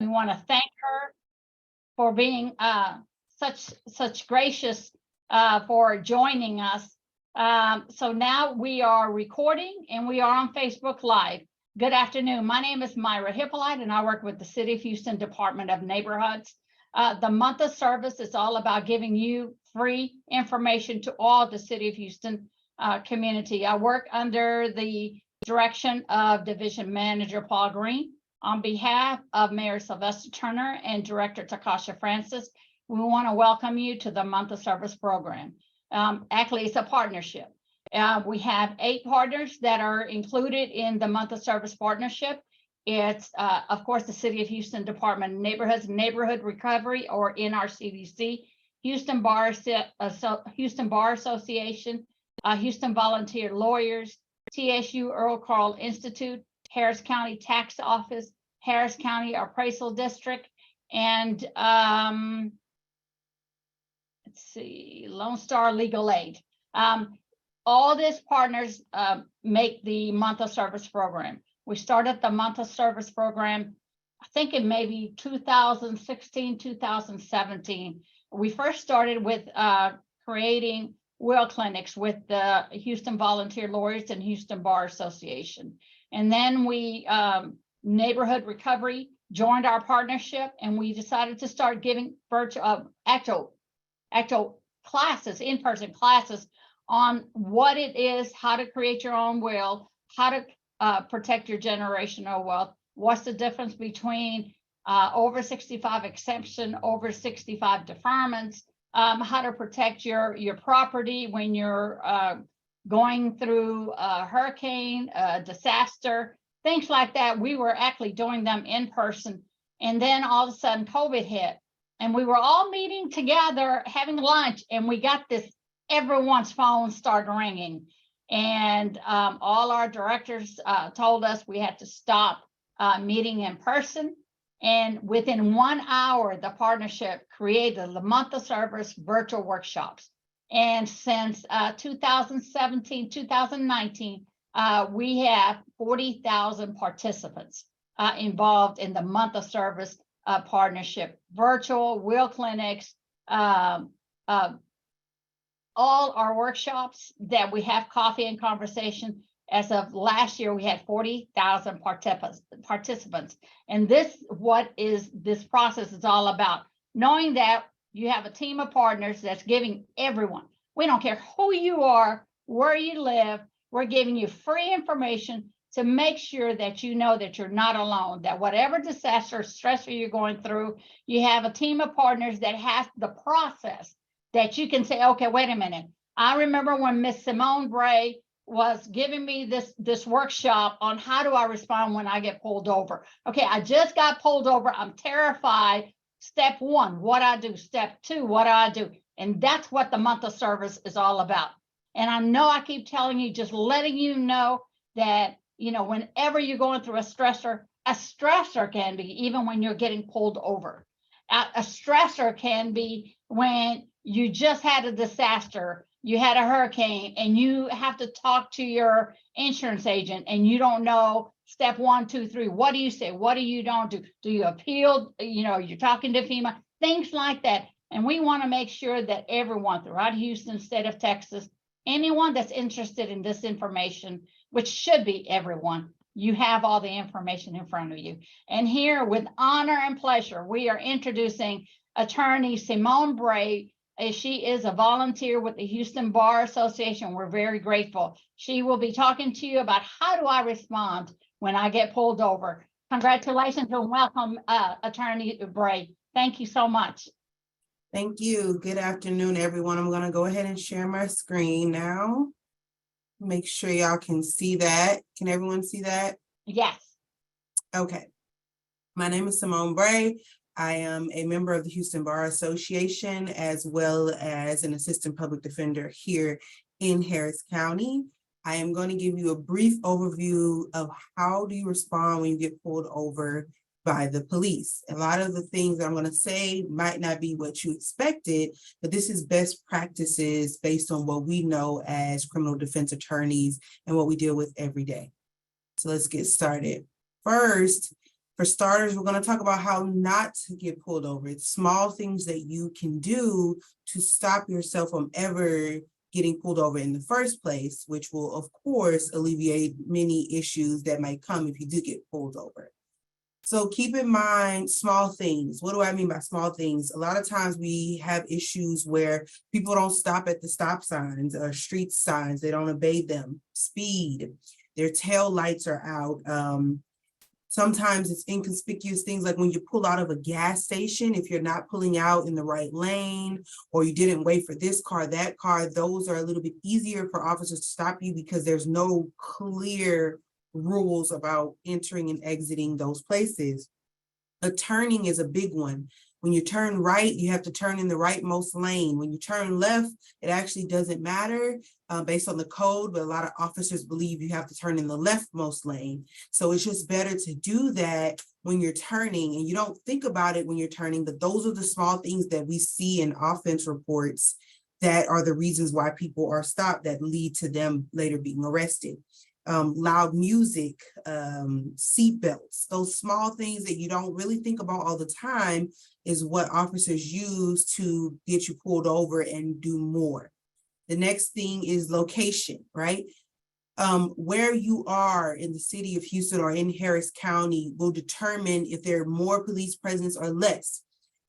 We want to thank her for being such gracious for joining us. So now we are recording and we are on Facebook Live. Good afternoon. My name is Myra Hippolyte and I work with the City of Houston Department of Neighborhoods. The month of service is all about giving you free information to all the City of Houston community. I work under the direction of Division Manager Paul Green. On behalf of Mayor Sylvester Turner and Director Takasha Francis, we want to welcome you to the month of service program. Actually, it's a partnership. We have 8 partners that are included in the month of service partnership. It's, of course, the City of Houston Department of Neighborhoods, Neighborhood Recovery, or NRCDC, Houston Bar Association, Houston Volunteer Lawyers, TSU Earl Carl Institute, Harris County Tax Office, Harris County Appraisal District, and let's see, Lone Star Legal Aid. All these partners make the month of service program. We started the month of service program, I think in maybe 2016, 2017. We first started with creating will clinics with the Houston Volunteer Lawyers and Houston Bar Association. And then we, Neighborhood Recovery joined our partnership, and we decided to start giving virtual, actual classes, in-person classes on what it is, how to create your own will, how to protect your generational wealth, what's the difference between over 65 exemption, over 65 deferments, how to protect your property when you're going through a hurricane, a disaster, things like that. We were actually doing them in person. And then all of a sudden COVID hit and we were all meeting together, having lunch, and we got this, everyone's phone started ringing. And all our directors told us we had to stop meeting in person. And within 1 hour, the partnership created the month of service virtual workshops. And since 2017, 2019, we have 40,000 participants involved in the month of service partnership, virtual will clinics, all our workshops that we have coffee and conversation. As of last year, we had 40,000 participants. And this process is all about, knowing that you have a team of partners that's giving everyone, we don't care who you are, where you live, we're giving you free information to make sure that you know that you're not alone, that whatever disaster or stressor you're going through, you have a team of partners that has the process that you can say, okay, wait a minute. I remember when Miss Simone Bray was giving me this workshop on how do I respond when I get pulled over. Okay, I just got pulled over. I'm terrified. Step 1, what I do. Step 2, what do I do? And that's what the month of service is all about. And I know I keep telling you, just letting you know that, you know, whenever you're going through a stressor can be even when you're getting pulled over. A stressor can be when you just had a disaster, you had a hurricane, and you have to talk to your insurance agent and you don't know step 1, 2, 3. What do you say? What do you don't do? Do you appeal? You know, you're talking to FEMA, things like that. And we want to make sure that everyone throughout Houston, state of Texas, anyone that's interested in this information, which should be everyone, you have all the information in front of you. And here, with honor and pleasure, we are introducing Attorney Simone Bray. She is a volunteer with the Houston Bar Association. We're very grateful. She will be talking to you about how do I respond when I get pulled over. Congratulations and welcome, Attorney Bray. Thank you so much. Thank you. Good afternoon, everyone. I'm going to go ahead and share my screen now. Make sure y'all can see that. Can everyone see that? Yes. Okay. My name is Simone Bray. I am a member of the Houston Bar Association, as well as an assistant public defender here in Harris County. I am going to give you a brief overview of how do you respond when you get pulled over by the police. A lot of the things that I'm going to say might not be what you expected, but this is best practices based on what we know as criminal defense attorneys and what we deal with every day. So let's get started. First, For starters, we're going to talk about how not to get pulled over. It's small things that you can do to stop yourself from ever getting pulled over in the first place, which will, of course, alleviate many issues that might come if you do get pulled over. So keep in mind small things. What do I mean by small things? A lot of times we have issues where people don't stop at the stop signs or street signs. They don't obey them. Speed, their tail lights are out. Sometimes it's inconspicuous things like when you pull out of a gas station, if you're not pulling out in the right lane, or you didn't wait for this car, that car, those are a little bit easier for officers to stop you because there's no clear rules about entering and exiting those places. A turning is a big one. When you turn right, you have to turn in the rightmost lane. When you turn left, it actually doesn't matter based on the code, but a lot of officers believe you have to turn in the leftmost lane. So it's just better to do that when you're turning, and you don't think about it when you're turning, but those are the small things that we see in offense reports that are the reasons why people are stopped that lead to them later being arrested. Loud music, seatbelts, those small things that you don't really think about all the time is what officers use to get you pulled over and do more. The next thing is location, right? Where you are in the city of Houston or in Harris County will determine if there are more police presence or less.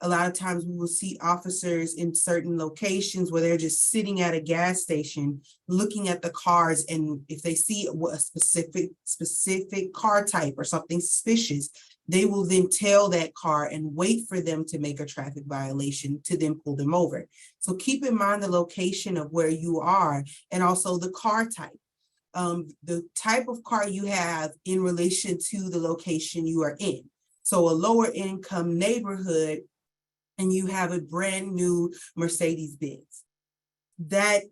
A lot of times we will see officers in certain locations where they're just sitting at a gas station, looking at the cars, and if they see a specific car type or something suspicious, they will then tail that car and wait for them to make a traffic violation to then pull them over. So keep in mind the location of where you are and also the car type. The type of car you have in relation to the location you are in. So a lower income neighborhood, and you have a brand new Mercedes-Benz. That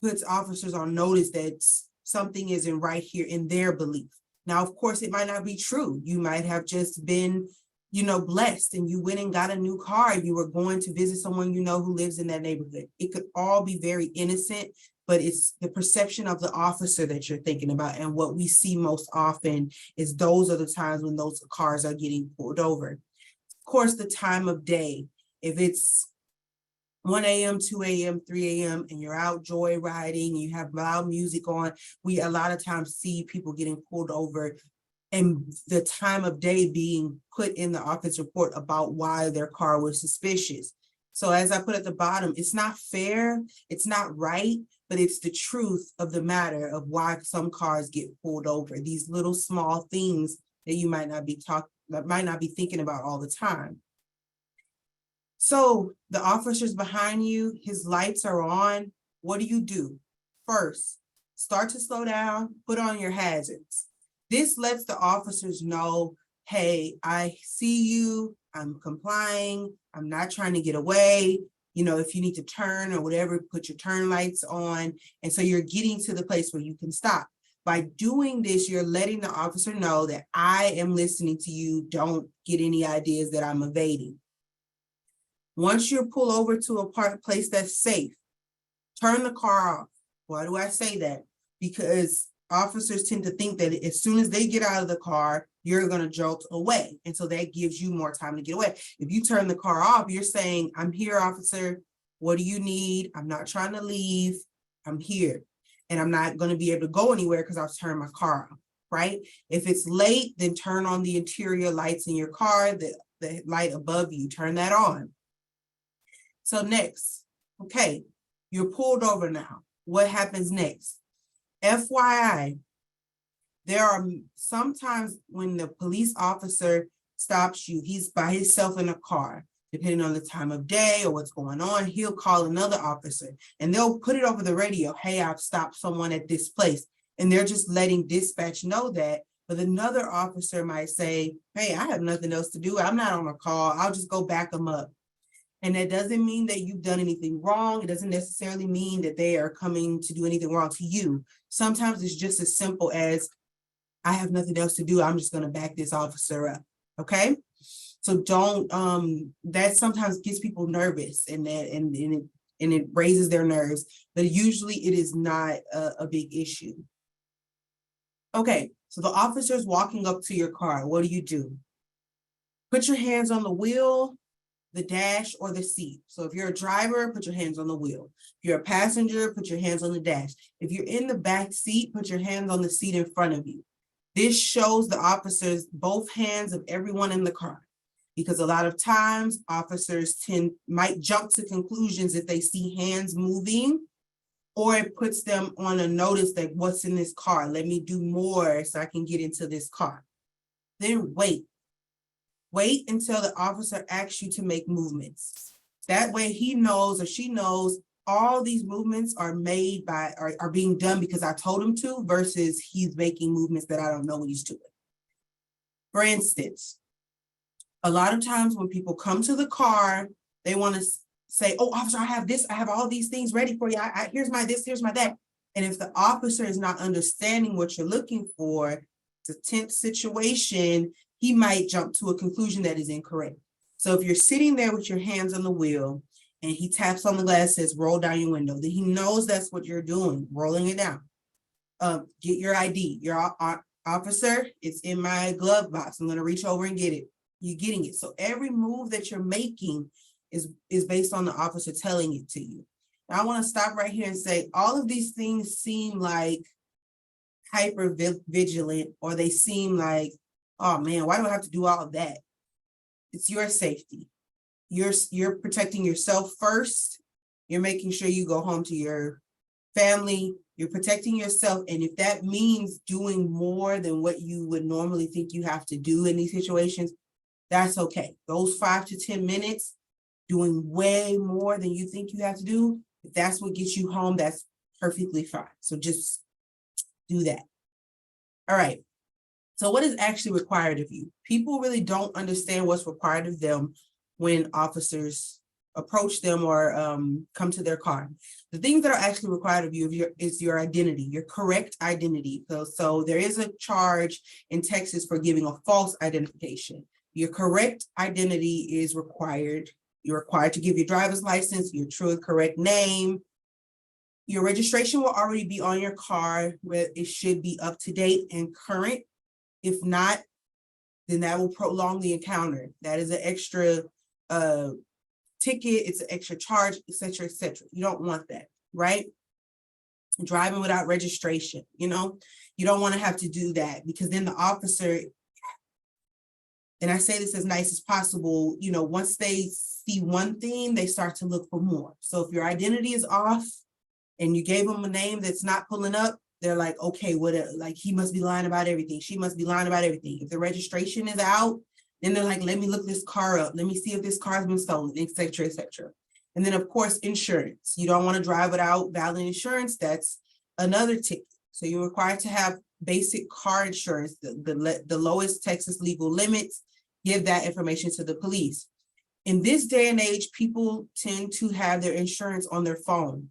puts officers on notice that something isn't right here in their belief. Now, of course, it might not be true. You might have just been, blessed and you went and got a new car. You were going to visit someone who lives in that neighborhood. It could all be very innocent, but it's the perception of the officer that you're thinking about. And what we see most often is those are the times when those cars are getting pulled over. Of course, the time of day. If it's 1 a.m., 2 a.m., 3 a.m., and you're out joyriding, you have loud music on, we a lot of times see people getting pulled over and the time of day being put in the office report about why their car was suspicious. So as I put at the bottom, it's not fair, it's not right, but it's the truth of the matter of why some cars get pulled over. These little small things that you might not be thinking about all the time. So the officer's behind you, his lights are on. What do? First, start to slow down, put on your hazards. This lets the officers know, hey, I see you, I'm complying, I'm not trying to get away. If you need to turn or whatever, put your turn lights on. And so you're getting to the place where you can stop. By doing this, you're letting the officer know that I am listening to you. Don't get any ideas that I'm evading. Once you're pulled over to a place that's safe, turn the car off. Why do I say that? Because officers tend to think that as soon as they get out of the car, you're going to jolt away. And so that gives you more time to get away. If you turn the car off, you're saying, I'm here, officer. What do you need? I'm not trying to leave. I'm here. And I'm not going to be able to go anywhere because I've turned my car off, right? If it's late, then turn on the interior lights in your car, the light above you, turn that on. So next, okay, you're pulled over now. What happens next? FYI, there are sometimes when the police officer stops you, he's by himself in a car, depending on the time of day or what's going on, he'll call another officer and they'll put it over the radio. Hey, I've stopped someone at this place. And they're just letting dispatch know that. But another officer might say, hey, I have nothing else to do. I'm not on a call. I'll just go back them up. And that doesn't mean that you've done anything wrong. It doesn't necessarily mean that they are coming to do anything wrong to you. Sometimes it's just as simple as, I have nothing else to do. I'm just going to back this officer up. Okay. So don't, that sometimes gets people nervous and it raises their nerves, but usually it is not a big issue. Okay. So the officer's walking up to your car. What do? Put your hands on the wheel, the dash, or the seat. So if you're a driver, put your hands on the wheel. If you're a passenger, put your hands on the dash. If you're in the back seat, put your hands on the seat in front of you. This shows the officers both hands of everyone in the car, because a lot of times officers might jump to conclusions if they see hands moving, or it puts them on a notice that what's in this car? Let me do more so I can get into this car. Then wait. Wait until the officer asks you to make movements. That way he knows or she knows all these movements are made by, are being done because I told him to, versus he's making movements that I don't know what he's doing. For instance, a lot of times when people come to the car, they want to say, oh, officer, I have this, I have all these things ready for you. Here's my this, here's my that. And if the officer is not understanding what you're looking for, it's a tense situation, he might jump to a conclusion that is incorrect. So if you're sitting there with your hands on the wheel and he taps on the glass, says, roll down your window, then he knows that's what you're doing, rolling it down. Get your ID, your officer, it's in my glove box. I'm going to reach over and get it. You're getting it. So every move that you're making is based on the officer telling it to you. Now I want to stop right here and say, all of these things seem like hyper vigilant, or they seem like, oh man, why do I have to do all of that? It's your safety. You're protecting yourself first. You're making sure you go home to your family. You're protecting yourself. And if that means doing more than what you would normally think you have to do in these situations, that's okay. Those 5 to 10 minutes, doing way more than you think you have to do, if that's what gets you home, that's perfectly fine. So just do that. All right. So what is actually required of you? People really don't understand what's required of them when officers approach them or come to their car. The things that are actually required of you is your identity, your correct identity. So there is a charge in Texas for giving a false identification. Your correct identity is required. You're required to give your driver's license, your true and correct name. Your registration will already be on your car, where it should be up to date and current. If not, then that will prolong the encounter. That is an extra ticket, it's an extra charge, et cetera, et cetera. You don't want that, right? Driving without registration, you don't want to have to do that, because then the officer, and I say this as nice as possible, once they see one thing, they start to look for more. So if your identity is off and you gave them a name that's not pulling up, they're like, okay, like he must be lying about everything. She must be lying about everything. If the registration is out, then they're like, let me look this car up. Let me see if this car has been stolen, et cetera, et cetera. And then of course, insurance. You don't want to drive without valid insurance. That's another ticket. So you're required to have basic car insurance, the lowest Texas legal limits. Give that information to the police. In this day and age, people tend to have their insurance on their phone.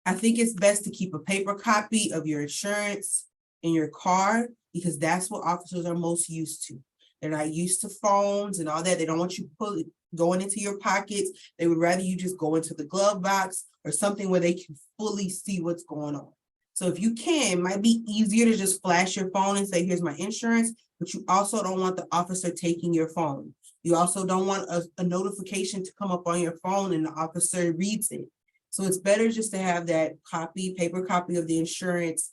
I think it's best to keep a paper copy of your insurance in your car, because that's what officers are most used to. They're not used to phones and all that. They don't want you going into your pockets. They would rather you just go into the glove box or something where they can fully see what's going on. So if you can, it might be easier to just flash your phone and say, here's my insurance, but you also don't want the officer taking your phone. You also don't want a notification to come up on your phone and the officer reads it. So it's better just to have that paper copy of the insurance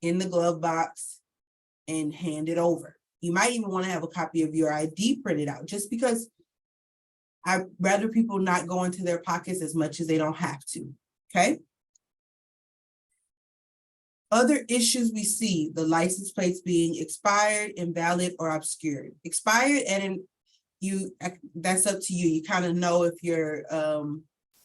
in the glove box and hand it over. You might even want to have a copy of your ID printed out, just because I'd rather people not go into their pockets as much as they don't have to, okay? Other issues we see, the license plates being expired, invalid, or obscured. Expired, and that's up to you. You kind of know if your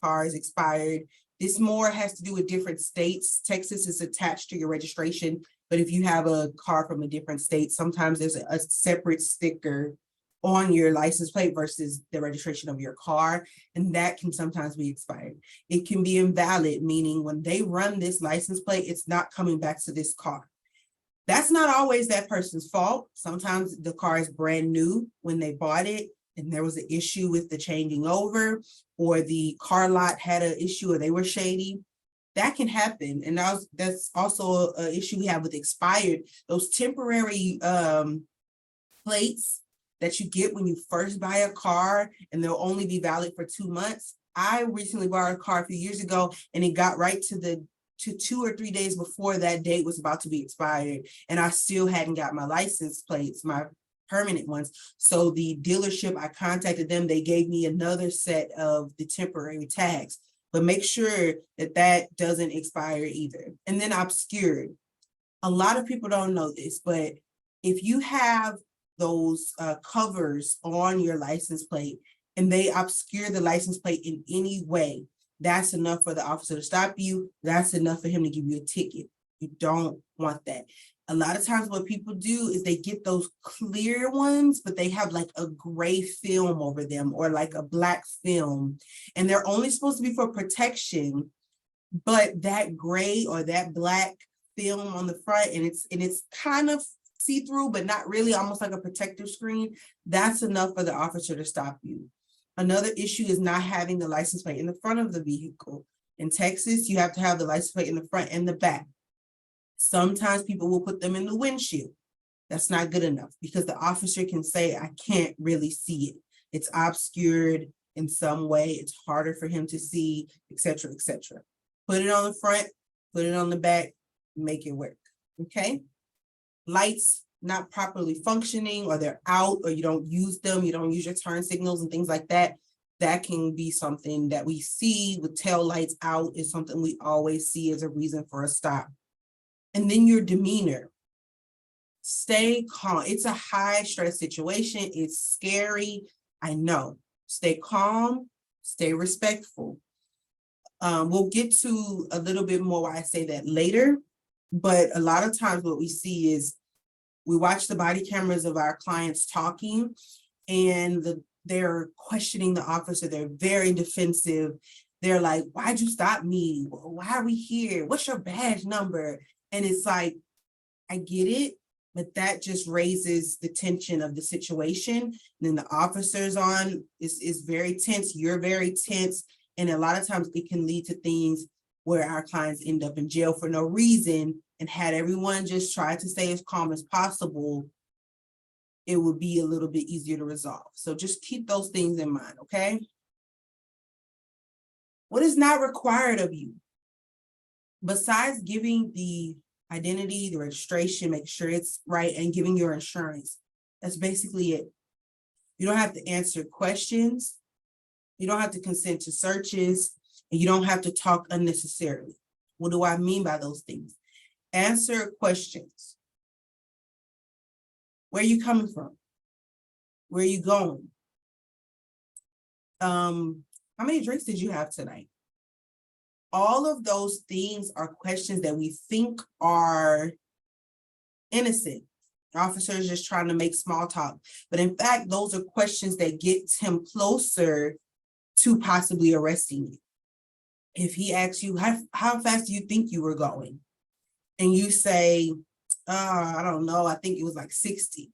car is expired. This more has to do with different states. Texas is attached to your registration, but if you have a car from a different state, sometimes there's a separate sticker on your license plate versus the registration of your car, and that can sometimes be expired. It can be invalid, meaning when they run this license plate, it's not coming back to this car. That's not always that person's fault. Sometimes the car is brand new when they bought it, and there was an issue with the changing over, or the car lot had an issue, or they were shady. That can happen. And that's also an issue we have with expired. Those temporary plates that you get when you first buy a car and they'll only be valid for 2 months. I recently bought a car a few years ago and it got right to 2 or 3 days before that date was about to be expired. And I still hadn't got my license plates, my permanent ones. So the dealership, I contacted them, they gave me another set of the temporary tags, but make sure that that doesn't expire either. And then obscured. A lot of people don't know this, but if you have those covers on your license plate and they obscure the license plate in any way, that's enough for the officer to stop you. That's enough for him to give you a ticket. You don't want that. A lot of times what people do is they get those clear ones, but they have like a gray film over them or like a black film, and they're only supposed to be for protection, but that gray or that black film on the front, and it's kind of see-through, but not really, almost like a protective screen, that's enough for the officer to stop you. Another issue is not having the license plate in the front of the vehicle. In Texas, you have to have the license plate in the front and the back. Sometimes people will put them in the windshield. That's not good enough because the officer can say, I can't really see it. It's obscured in some way. It's harder for him to see, et cetera, et cetera. Put it on the front, put it on the back, make it work, okay? Lights not properly functioning, or they're out, or you don't use them, you don't use your turn signals and things like that. That can be something that we see with tail lights out, is something we always see as a reason for a stop. And then your demeanor. Stay calm. It's a high stress situation. It's scary. I know. Stay calm, stay respectful. We'll get to a little bit more why I say that later, but a lot of times what we see is we watch the body cameras of our clients talking, and they're questioning the officer. They're very defensive. They're like, why'd you stop me? Why are we here? What's your badge number? And it's like, I get it, but that just raises the tension of the situation. And then the officer's on is very tense. You're very tense. And a lot of times it can lead to things where our clients end up in jail for no reason. And had everyone just tried to stay as calm as possible, it would be a little bit easier to resolve. So just keep those things in mind, okay? What is not required of you? Besides giving the identity, the registration, make sure it's right, and giving your insurance, that's basically it. You don't have to answer questions. You don't have to consent to searches, and you don't have to talk unnecessarily. What do I mean by those things? Answer questions. Where are you coming from? Where are you going? How many drinks did you have tonight? All of those things are questions that we think are innocent. The officer is just trying to make small talk. But in fact, those are questions that get him closer to possibly arresting you. If he asks you, how fast do you think you were going? And you say, I don't know, I think it was like 60,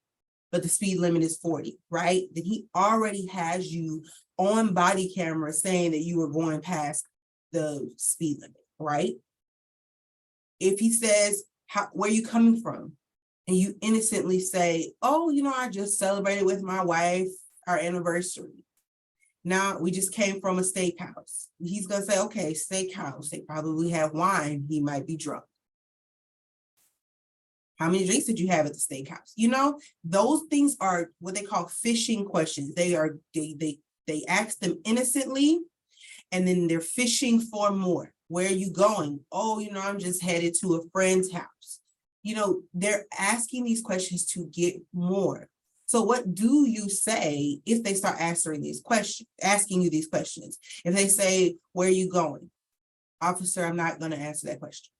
but the speed limit is 40, right? Then he already has you on body camera saying that you were going past the speed limit, right? If he says, where are you coming from? And you innocently say, oh, I just celebrated with my wife our anniversary. Now we just came from a steakhouse. He's gonna say, okay, steakhouse, they probably have wine, he might be drunk. How many drinks did you have at the steakhouse? Those things are what they call fishing questions. They ask them innocently, and then they're fishing for more. Where are you going? Oh, I'm just headed to a friend's house. They're asking these questions to get more. So what do you say if they start asking you these questions? If they say, where are you going? Officer, I'm not going to answer that question.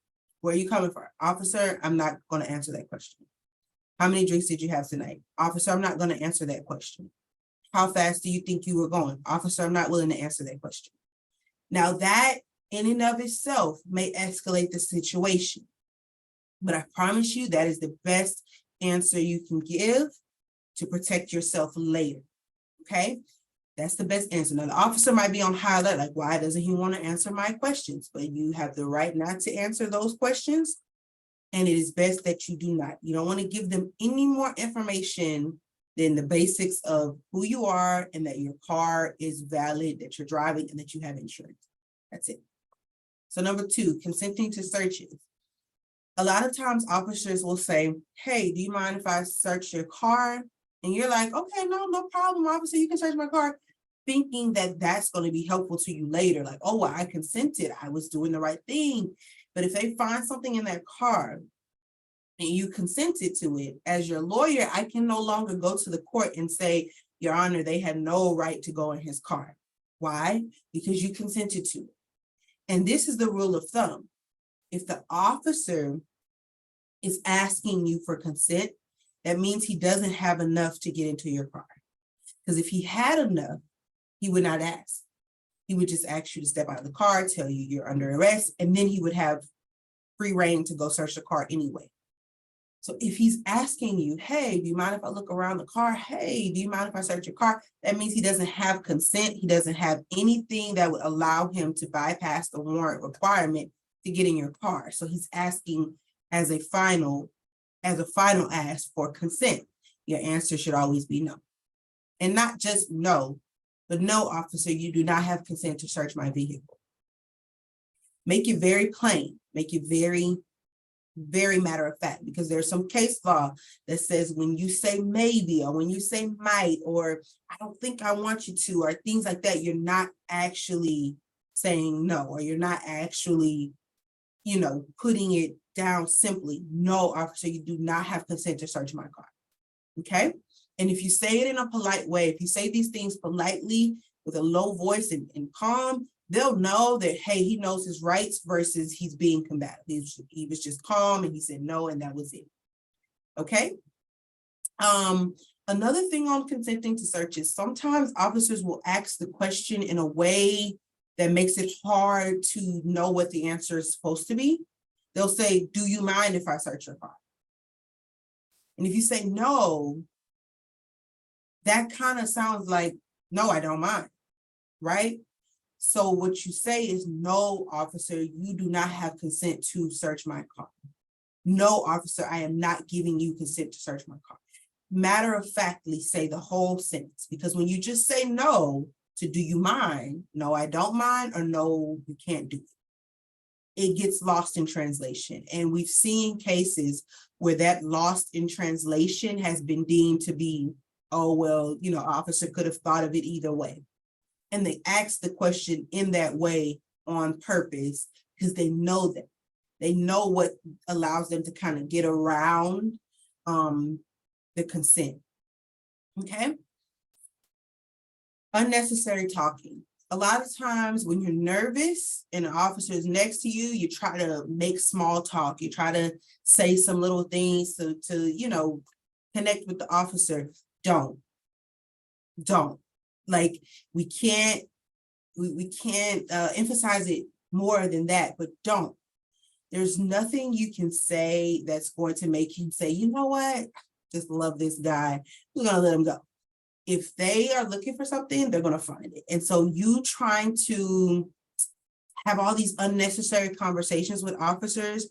Where are you coming from? Officer, I'm not going to answer that question. How many drinks did you have tonight? Officer, I'm not going to answer that question. How fast do you think you were going? Officer, I'm not willing to answer that question. Now that in and of itself may escalate the situation, but I promise you that is the best answer you can give to protect yourself later, okay? That's the best answer. Now, the officer might be on high alert, like, why doesn't he want to answer my questions? But you have the right not to answer those questions, and it is best that you do not. You don't want to give them any more information then the basics of who you are and that your car is valid, that you're driving, and that you have insurance. That's it. So number 2, consenting to searches. A lot of times officers will say, hey, do you mind if I search your car? And you're like, okay, no problem, officer, you can search my car, thinking that that's going to be helpful to you later. Like, oh, well, I consented, I was doing the right thing. But if they find something in that car and you consented to it, as your lawyer, I can no longer go to the court and say, Your Honor, they had no right to go in his car. Why? Because you consented to it. And this is the rule of thumb. If the officer is asking you for consent, that means he doesn't have enough to get into your car. Because if he had enough, he would not ask. He would just ask you to step out of the car, tell you you're under arrest, and then he would have free reign to go search the car anyway. So if he's asking you, hey, do you mind if I look around the car? Hey, do you mind if I search your car? That means he doesn't have consent. He doesn't have anything that would allow him to bypass the warrant requirement to get in your car. So he's asking as a final ask for consent. Your answer should always be no. And not just no, but no, officer, you do not have consent to search my vehicle. Make it very plain, make it very matter of fact, because there's some case law that says when you say maybe, or when you say might, or I don't think I want you to, or things like that, you're not actually saying no, or you're not actually, putting it down simply. No, officer, you do not have consent to search my car. Okay. And if you say it in a polite way, if you say these things politely with a low voice and calm, they'll know that, hey, he knows his rights versus he's being combative. He was just calm and he said no, and that was it. Okay. Another thing on consenting to searches, sometimes officers will ask the question in a way that makes it hard to know what the answer is supposed to be. They'll say, do you mind if I search your car? And if you say no, that kind of sounds like, no, I don't mind, right? So what you say is, no, officer, you do not have consent to search my car. No, officer, I am not giving you consent to search my car. Matter of factly say the whole sentence, because when you just say no to do you mind, no, I don't mind, or no, you can't do it, it gets lost in translation. And we've seen cases where that lost in translation has been deemed to be, oh, well, officer could have thought of it either way. And they ask the question in that way on purpose because they know that. They know what allows them to kind of get around the consent. Okay. Unnecessary talking. A lot of times when you're nervous and an officer is next to you, you try to make small talk. You try to say some little things to connect with the officer. Don't. Like, we can't emphasize it more than that, but don't. There's nothing you can say that's going to make him say, you know what, just love this guy, we're gonna let him go. If they are looking for something, they're gonna find it. And so you trying to have all these unnecessary conversations with officers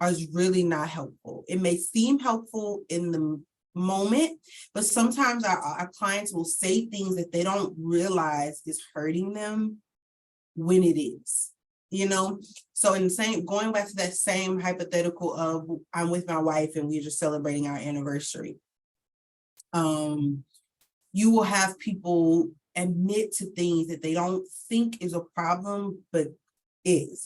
is really not helpful. It may seem helpful in the moment, but sometimes our clients will say things that they don't realize is hurting them when it is, So in the same, going back to that same hypothetical of I'm with my wife and we're just celebrating our anniversary. You will have people admit to things that they don't think is a problem, but is,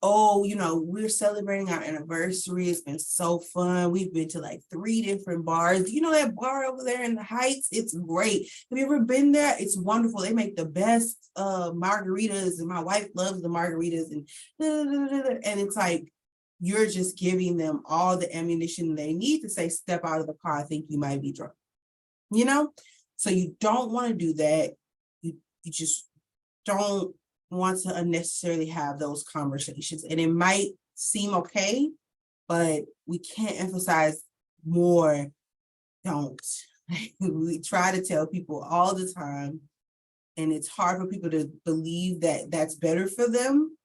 we're celebrating our anniversary. It's been so fun. We've been to like 3 different bars. That bar over there in the Heights? It's great. Have you ever been there? It's wonderful. They make the best margaritas, and my wife loves the margaritas, and it's like, you're just giving them all the ammunition they need to say, step out of the car, I think you might be drunk. So you don't want to do that. You just don't want to unnecessarily have those conversations. And it might seem okay, but we can't emphasize more. Don't. We try to tell people all the time, and it's hard for people to believe that that's better for them.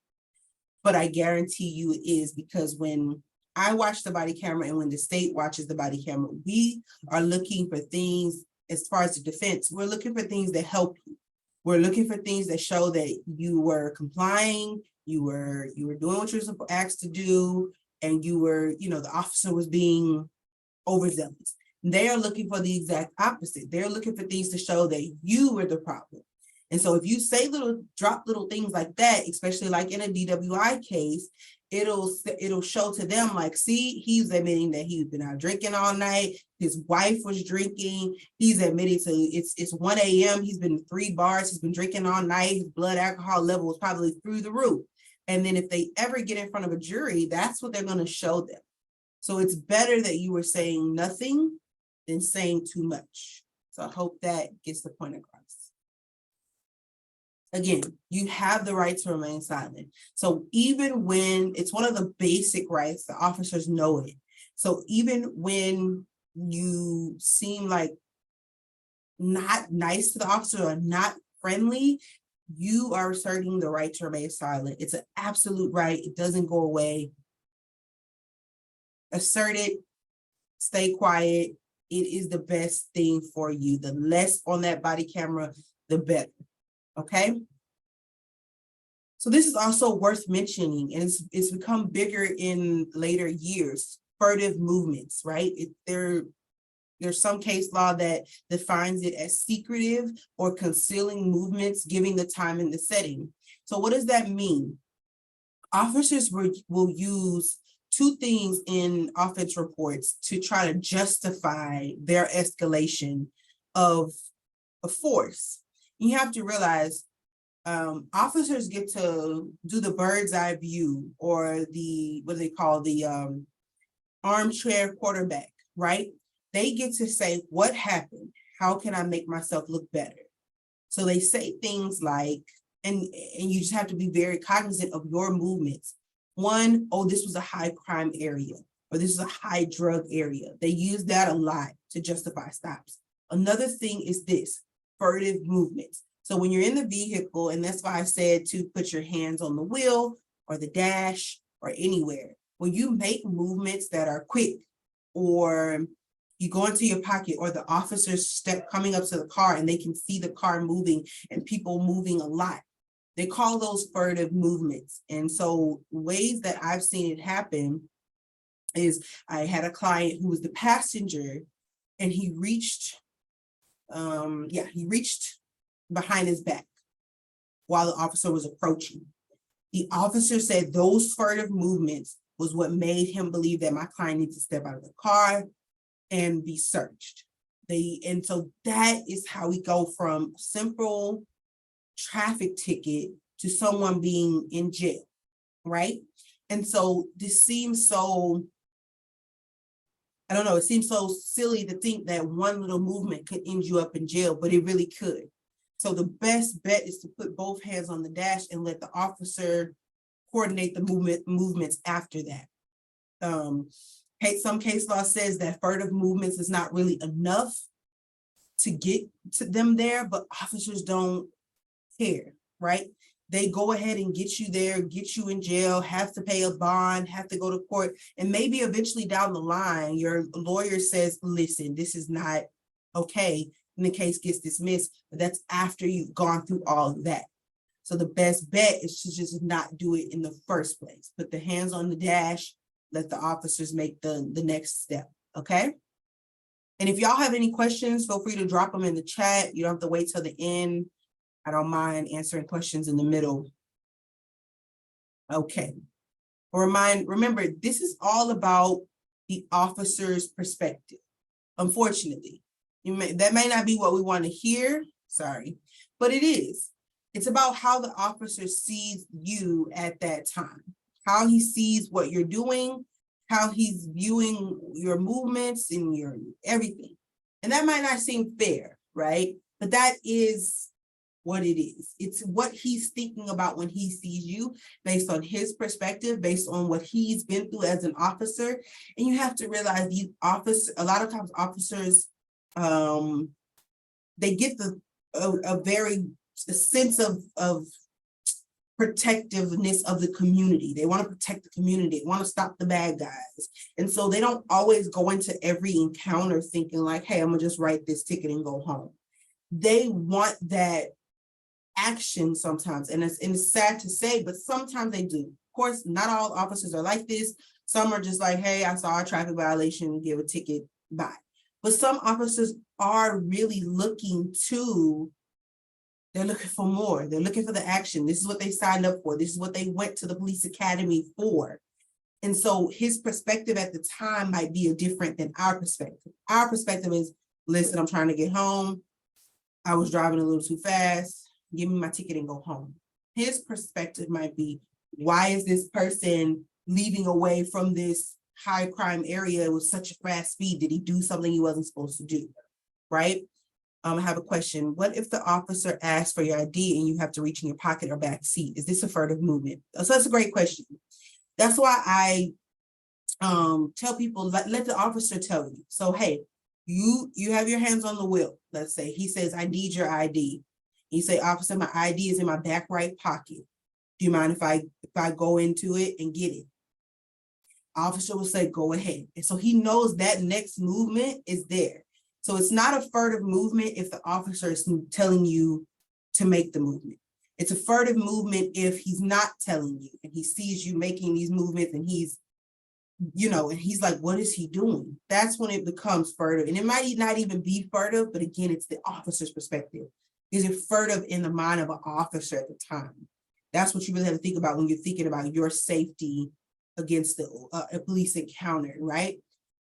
But I guarantee you it is, because when I watch the body camera, and when the state watches the body camera, we are looking for things as far as the defense. We're looking for things that help you. We're looking for things that show that you were complying, you were doing what you were asked to do, and you were, the officer was being overzealous. They are looking for the exact opposite. They're looking for things to show that you were the problem. And so if you say drop little things like that, especially like in a DWI case, it'll show to them like, see, he's admitting that he's been out drinking all night. His wife was drinking. He's admitting to it's 1 a.m. He's been in 3 bars. He's been drinking all night. His blood alcohol level was probably through the roof. And then if they ever get in front of a jury, that's what they're going to show them. So it's better that you were saying nothing than saying too much. So I hope that gets the point across. Again, you have the right to remain silent. So even when it's one of the basic rights, the officers know it. So even when you seem like not nice to the officer or not friendly, you are asserting the right to remain silent. It's an absolute right. It doesn't go away. Assert it, stay quiet. It is the best thing for you. The less on that body camera, the better. Okay. So this is also worth mentioning, and it's become bigger in later years, furtive movements, right? There's some case law that defines it as secretive or concealing movements, giving the time and the setting. So what does that mean? Officers will use 2 things in offense reports to try to justify their escalation of force. You have to realize officers get to do the bird's eye view, or the, what do they call, the armchair quarterback, right? They get to say, what happened? How can I make myself look better? So they say things like, and you just have to be very cognizant of your movements. 1, oh, this was a high crime area, or this is a high drug area. They use that a lot to justify stops. Another thing is this, furtive movements. So when you're in the vehicle, and that's why I said to put your hands on the wheel or the dash or anywhere, when you make movements that are quick, or you go into your pocket, or the officers coming up to the car and they can see the car moving and people moving a lot, they call those furtive movements. And so ways that I've seen it happen is I had a client who was the passenger, and he reached behind his back while the officer was approaching. The officer said those furtive movements was what made him believe that my client needs to step out of the car and be searched. And so that is how we go from simple traffic ticket to someone being in jail, right? And so this seems so, I don't know, it seems so silly to think that one little movement could end you up in jail, but it really could. So the best bet is to put both hands on the dash and let the officer coordinate the movements after that. Some case law says that furtive movements is not really enough to get to them there, but officers don't care, right? They go ahead and get you there, get you in jail, have to pay a bond, have to go to court, and maybe eventually down the line, your lawyer says, listen, this is not okay, and the case gets dismissed, but that's after you've gone through all of that. So the best bet is to just not do it in the first place. Put the hands on the dash, let the officers make the next step, okay? And if y'all have any questions, feel free to drop them in the chat. You don't have to wait till the end. I don't mind answering questions in the middle. Okay. Remember, this is all about the officer's perspective. Unfortunately, that may not be what we want to hear, sorry, but it is. It's about how the officer sees you at that time, how he sees what you're doing, how he's viewing your movements and your everything. And that might not seem fair, right? But that is what it is. It's what he's thinking about when he sees you, based on his perspective, based on what he's been through as an officer. And you have to realize these officers, a lot of times officers, they get a sense of protectiveness of the community. They want to protect the community. They want to stop the bad guys. And so they don't always go into every encounter thinking like, hey, I'm gonna just write this ticket and go home. They want that action sometimes. And it's sad to say, but sometimes they do. Of course, not all officers are like this. Some are just like, hey, I saw a traffic violation, give a ticket, bye. But some officers are really they're looking for more. They're looking for the action. This is what they signed up for. This is what they went to the police academy for. And so his perspective at the time might be different than our perspective. Our perspective is, listen, I'm trying to get home. I was driving a little too fast. Give me my ticket and go home. His perspective might be, why is this person leaving away from this high crime area with such a fast speed? Did he do something he wasn't supposed to do? Right? I have a question. What if the officer asks for your ID and you have to reach in your pocket or back seat? Is this a furtive movement? So that's a great question. That's why I tell people, let the officer tell you. So, hey, you have your hands on the wheel. Let's say he says, I need your ID. You say, officer, my ID is in my back right pocket. Do you mind if I go into it and get it? Officer will say, go ahead. And so he knows that next movement is there. So it's not a furtive movement if the officer is telling you to make the movement. It's a furtive movement if he's not telling you and he sees you making these movements and he's like, what is he doing? That's when it becomes furtive. And it might not even be furtive, but again, it's the officer's perspective. Is it furtive in the mind of an officer at the time? That's what you really have to think about when you're thinking about your safety against a police encounter, right?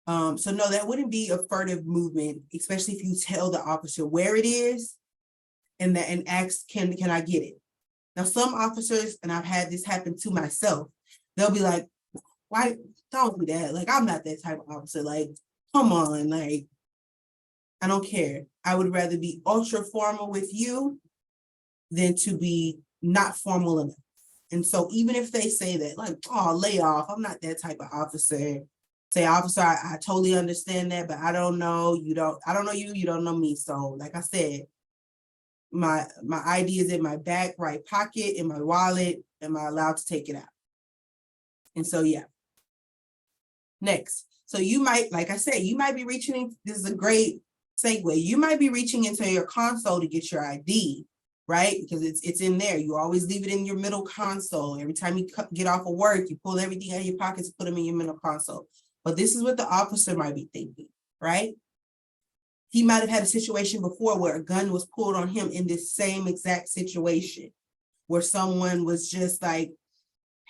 So no, that wouldn't be a furtive movement, especially if you tell the officer where it is and ask, can I get it? Now, some officers, and I've had this happen to myself, they'll be like, why don't do that? Like, I'm not that type of officer. Like, come on, like, I don't care. I would rather be ultra formal with you than to be not formal enough. And so even if they say that, like, oh, lay off, I'm not that type of officer. Say, officer, I totally understand that, but I don't know you, you don't know me. So like I said, my ID is in my back right pocket, in my wallet. Am I allowed to take it out? And so, yeah. Next. So you might, like I said, you might be reaching, this is a great segue. You might be reaching into your console to get your ID, right? Because it's in there. You always leave it in your middle console. Every time you get off of work, you pull everything out of your pockets, put them in your middle console. But this is what the officer might be thinking, right? He might have had a situation before where a gun was pulled on him in this same exact situation, where someone was just like,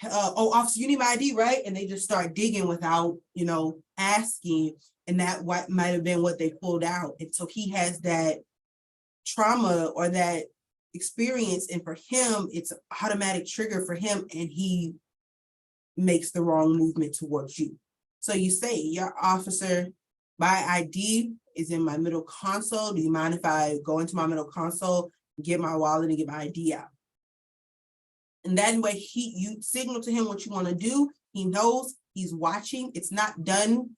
oh, officer, you need my ID, right? And they just start digging without, asking. And that might have been what they pulled out. And so he has that trauma or that experience. And for him, it's an automatic trigger for him. And he makes the wrong movement towards you. So you say, your officer, my ID is in my middle console. Do you mind if I go into my middle console, get my wallet and get my ID out? And that way you signal to him what you want to do. He knows, he's watching. It's not done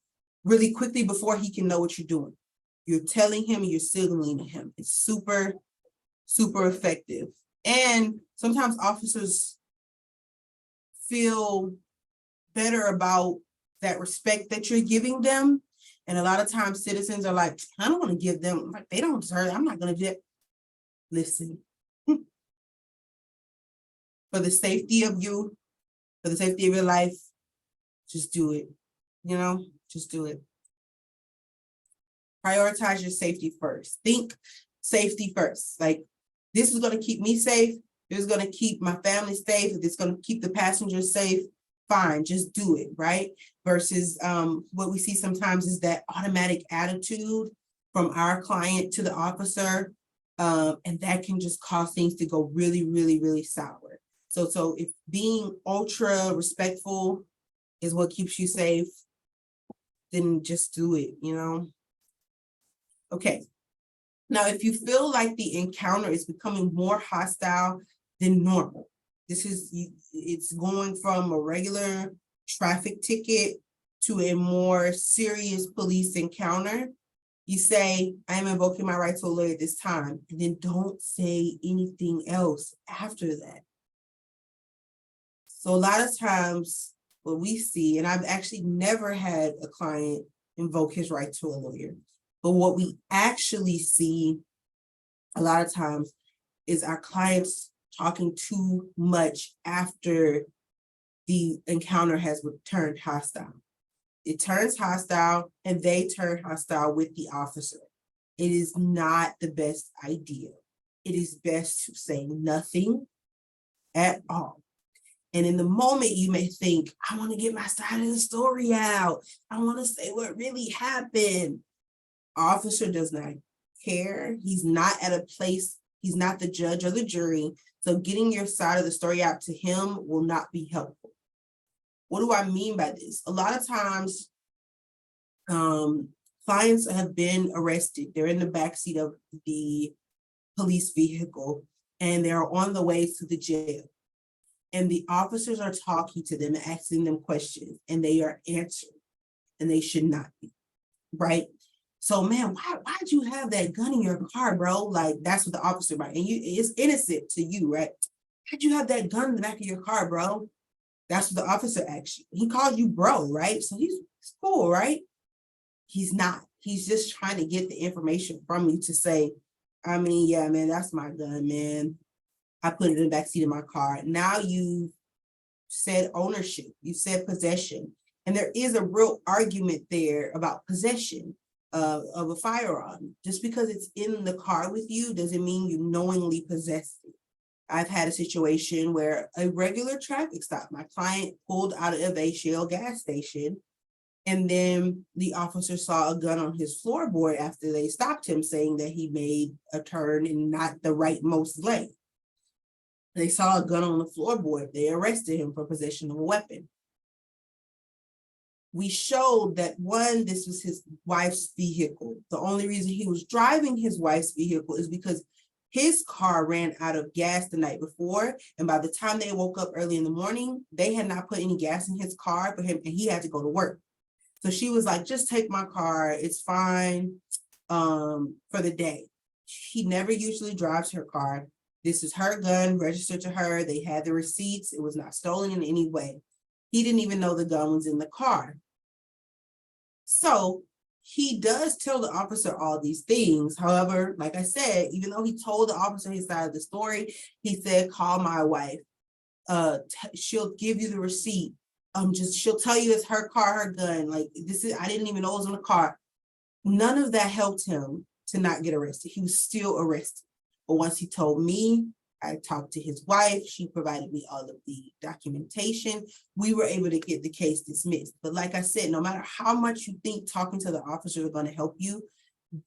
really quickly before he can know what you're doing. You're telling him, you're signaling to him. It's super, super effective. And sometimes officers feel better about that respect that you're giving them. And a lot of times citizens are like, I don't want to give them, like, they don't deserve it. I'm not going to do it. Listen. For the safety of you, for the safety of your life, just do it. Just do it. Prioritize your safety first. Think safety first. Like, this is going to keep me safe. This is going to keep my family safe. If it's going to keep the passengers safe, fine, just do it, right? Versus what we see sometimes is that automatic attitude from our client to the officer. And that can just cause things to go really, really, really sour. So if being ultra respectful is what keeps you safe, then just do it, Okay. Now, if you feel like the encounter is becoming more hostile than normal, it's going from a regular traffic ticket to a more serious police encounter, you say, I am invoking my right to a lawyer at this time, and then don't say anything else after that. So a lot of times what we see, and I've actually never had a client invoke his right to a lawyer, but what we actually see a lot of times is our clients talking too much after the encounter has turned hostile. It turns hostile and they turn hostile with the officer. It is not the best idea. It is best to say nothing at all. And in the moment, you may think, I want to get my side of the story out. I want to say what really happened. Officer does not care. He's not at a place, he's not the judge or the jury. So getting your side of the story out to him will not be helpful. What do I mean by this? A lot of times, clients have been arrested. They're in the backseat of the police vehicle and they're on the way to the jail. And the officers are talking to them and asking them questions and they are answering and they should not be, right? So man, why'd you have that gun in your car, bro? Like that's what the officer, right? And it's innocent to you, right? Why'd you have that gun in the back of your car, bro? That's what the officer asked you. He called you bro, right? So he's cool, right? He's not. He's just trying to get the information from you to say, I mean, yeah, man, that's my gun, man. I put it in the backseat of my car. Now you said ownership, you said possession. And there is a real argument there about possession of a firearm. Just because it's in the car with you doesn't mean you knowingly possess it. I've had a situation where a regular traffic stop, my client pulled out of a Shell gas station, and then the officer saw a gun on his floorboard after they stopped him, saying that he made a turn in not the rightmost lane. They saw a gun on the floorboard. They arrested him for possession of a weapon. We showed that one, this was his wife's vehicle. The only reason he was driving his wife's vehicle is because his car ran out of gas the night before. And by the time they woke up early in the morning, they had not put any gas in his car for him and he had to go to work. So she was like, just take my car. It's fine for the day. He never usually drives her car. This is her gun registered to her. They had the receipts. It was not stolen in any way. He didn't even know the gun was in the car. So he does tell the officer all these things. However, like I said, even though he told the officer his side of the story, he said, call my wife. She'll give you the receipt. She'll tell you it's her car, her gun. Like I didn't even know it was in the car. None of that helped him to not get arrested. He was still arrested. But once he told me, I talked to his wife, she provided me all of the documentation. We were able to get the case dismissed. But like I said, no matter how much you think talking to the officers are going to help you,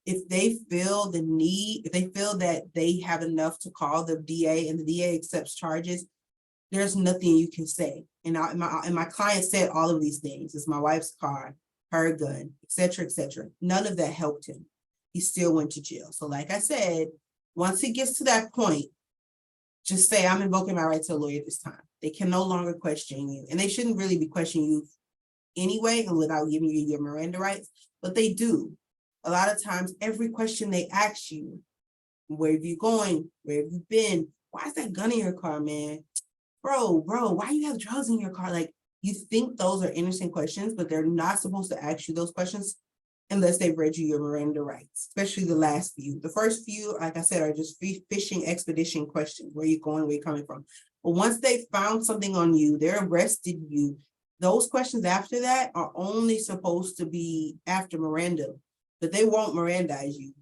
if they feel the need, if they feel that they have enough to call the DA and the DA accepts charges, there's nothing you can say. And my client said all of these things. It's my wife's car, her gun, et cetera, et cetera. None of that helped him. He still went to jail. So like I said, once it gets to that point, just say, I'm invoking my right to a lawyer this time. They can no longer question you. And they shouldn't really be questioning you anyway and without giving you your Miranda rights, but they do. A lot of times, every question they ask you, where have you going? Where have you been? Why is that gun in your car, man? Bro, why you have drugs in your car? Like, you think those are innocent questions, but they're not supposed to ask you those questions unless they've read you your Miranda rights, especially the last few. The first few, like I said, are just fishing expedition questions. Where you going, where you coming from? But once they found something on you, they're arrested you, those questions after that are only supposed to be after Miranda, but they won't Mirandize you.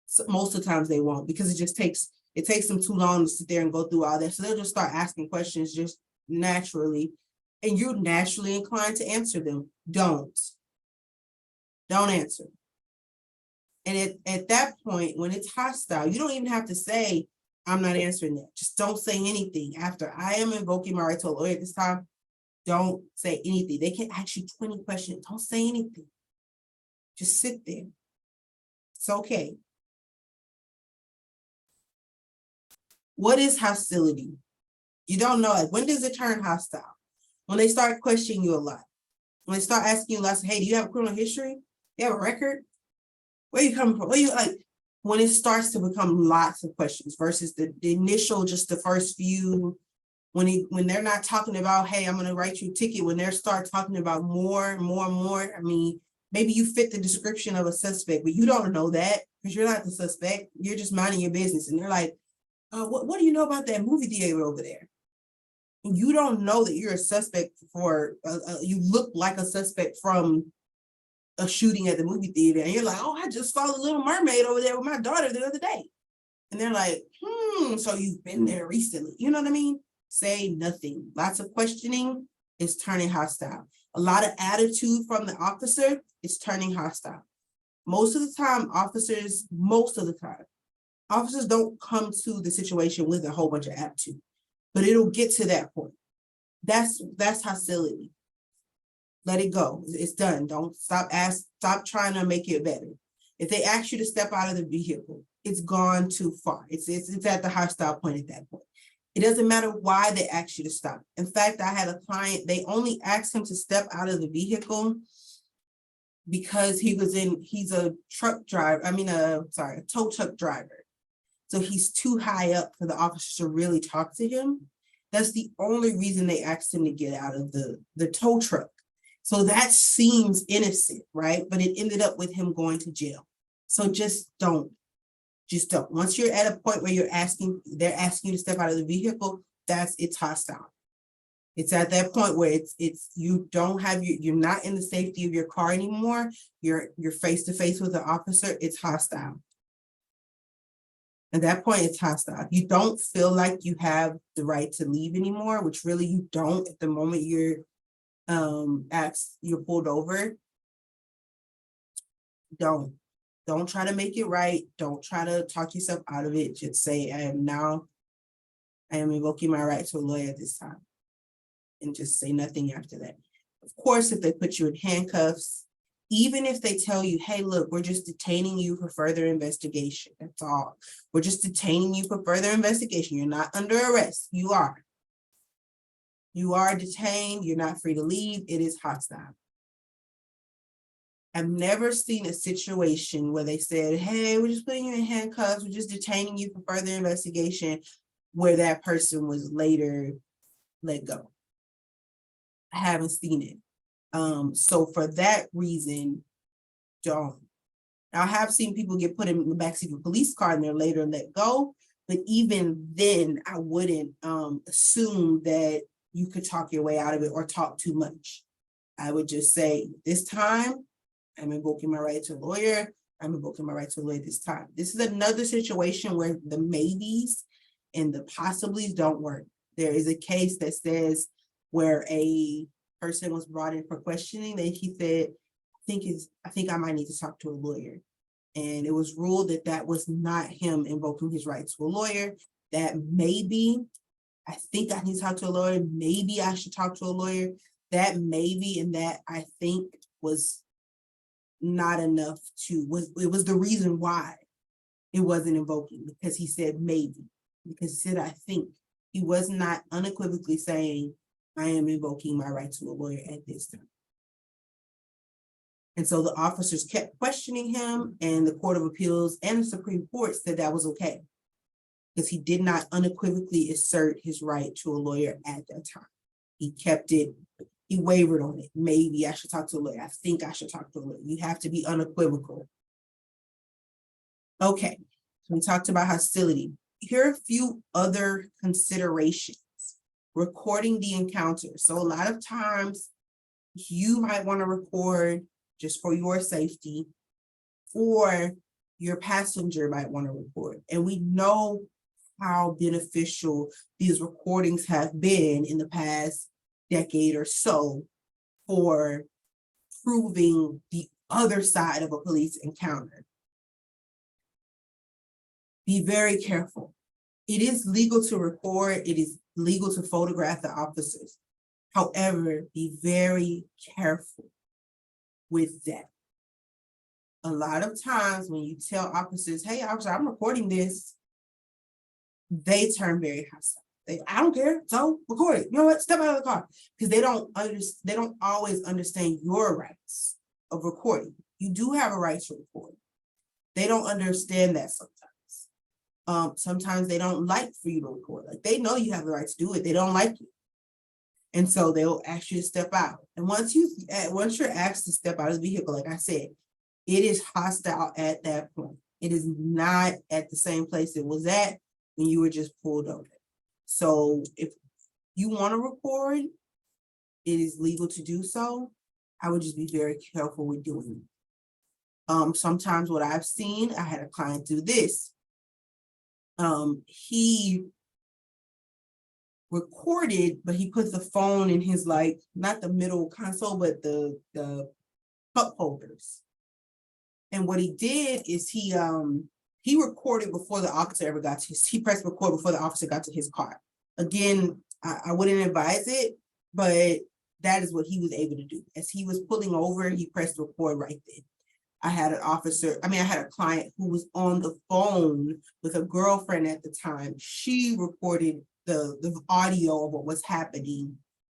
So most of the times they won't, because it takes them too long to sit there and go through all that. So they'll just start asking questions just naturally, and you're naturally inclined to answer them. Don't answer. And at that point, when it's hostile, you don't even have to say, I'm not answering that. Just don't say anything. After I am invoking my right to a lawyer this time, don't say anything. They can ask you 20 questions. Don't say anything. Just sit there. It's okay. What is hostility? You don't know. Like, when does it turn hostile? When they start questioning you a lot. When they start asking you lots of, hey, do you have a criminal history? You have a record? Where you coming from? When it starts to become lots of questions versus the initial, just the first few when they're not talking about, hey, I'm gonna write you a ticket, when they start talking about more and more and more, I mean, maybe you fit the description of a suspect, but you don't know that because you're not the suspect. You're just minding your business. And they're like, what do you know about that movie theater over there? And you don't know that you're a suspect for, you look like a suspect from a shooting at the movie theater. And you're like, oh, I just saw the Little Mermaid over there with my daughter the other day. And they're like, so you've been there recently. You know what I mean? Say nothing. Lots of questioning is turning hostile. A lot of attitude from the officer is turning hostile. Most of the time, officers don't come to the situation with a whole bunch of attitude, but it'll get to that point. That's hostility. Let it go. It's done. Don't stop trying to make it better. If they ask you to step out of the vehicle, it's gone too far. It's at the hostile point at that point. It doesn't matter why they ask you to stop. In fact, I had a client, they only asked him to step out of the vehicle because he's a truck driver. A tow truck driver. So he's too high up for the officer to really talk to him. That's the only reason they asked him to get out of the tow truck. So that seems innocent, right? But it ended up with him going to jail. So just don't. Once you're at a point where they're asking you to step out of the vehicle, it's hostile. It's at that point where you're not in the safety of your car anymore. You're face to face with the officer. It's hostile. At that point, it's hostile. If you don't feel like you have the right to leave anymore, which really you don't at the moment you're pulled over, don't try to make it right. Don't try to talk yourself out of it. Just say, I am invoking my right to a lawyer at this time. And just say nothing after that. Of course, if they put you in handcuffs, even if they tell you, hey, look, we're just detaining you for further investigation. That's all. We're just detaining you for further investigation. You're not under arrest. You are. You are detained. You're not free to leave. It is hostile. I've never seen a situation where they said, hey, we're just putting you in handcuffs. We're just detaining you for further investigation, where that person was later let go. I haven't seen it. So for that reason, don't. I have seen people get put in the backseat of a police car and they're later let go. But even then, I wouldn't assume that you could talk your way out of it or talk too much. I would just say, this time, I'm invoking my right to a lawyer. I'm invoking my right to a lawyer this time. This is another situation where the maybes and the possiblies don't work. There is a case that says where a person was brought in for questioning that he said, I think I might need to talk to a lawyer. And it was ruled that was not him invoking his right to a lawyer, that maybe, I think I need to talk to a lawyer. Maybe I should talk to a lawyer. That maybe and that I think was not enough it was the reason why it wasn't invoking, because he said maybe, because he said, I think. He was not unequivocally saying, I am invoking my right to a lawyer at this time. And so the officers kept questioning him, and the Court of Appeals and the Supreme Court said that was okay, because he did not unequivocally assert his right to a lawyer at that time. He kept it, he wavered on it. Maybe I should talk to a lawyer. I think I should talk to a lawyer. You have to be unequivocal. Okay, so we talked about hostility. Here are a few other considerations. Recording the encounter. So a lot of times you might want to record just for your safety, or your passenger might want to record. And we know how beneficial these recordings have been in the past decade or so for proving the other side of a police encounter. Be very careful. It is legal to record. It is legal to photograph the officers. However, be very careful with that. A lot of times when you tell officers, hey, officer, I'm recording this, they turn very hostile. I don't care, so record it. You know what? Step out of the car. Because they don't always understand your rights of recording. You do have a right to record. They don't understand that sometimes. Sometimes they don't like for you to record. Like they know you have the right to do it. They don't like you. And so they'll ask you to step out. And once you're asked to step out of the vehicle, like I said, it is hostile at that point. It is not at the same place it was at when you were just pulled over. So if you want to record, it is legal to do so. I would just be very careful with doing it. Sometimes what I've seen, I had a client do this. He recorded, but he put the phone in his, like, not the middle console, but the cup holders. And what he did is he recorded before the officer ever got to he pressed record before the officer got to his car. Again, I wouldn't advise it, but that is what he was able to do. As he was pulling over, he pressed record right then. I had a client who was on the phone with a girlfriend at the time. She recorded the audio of what was happening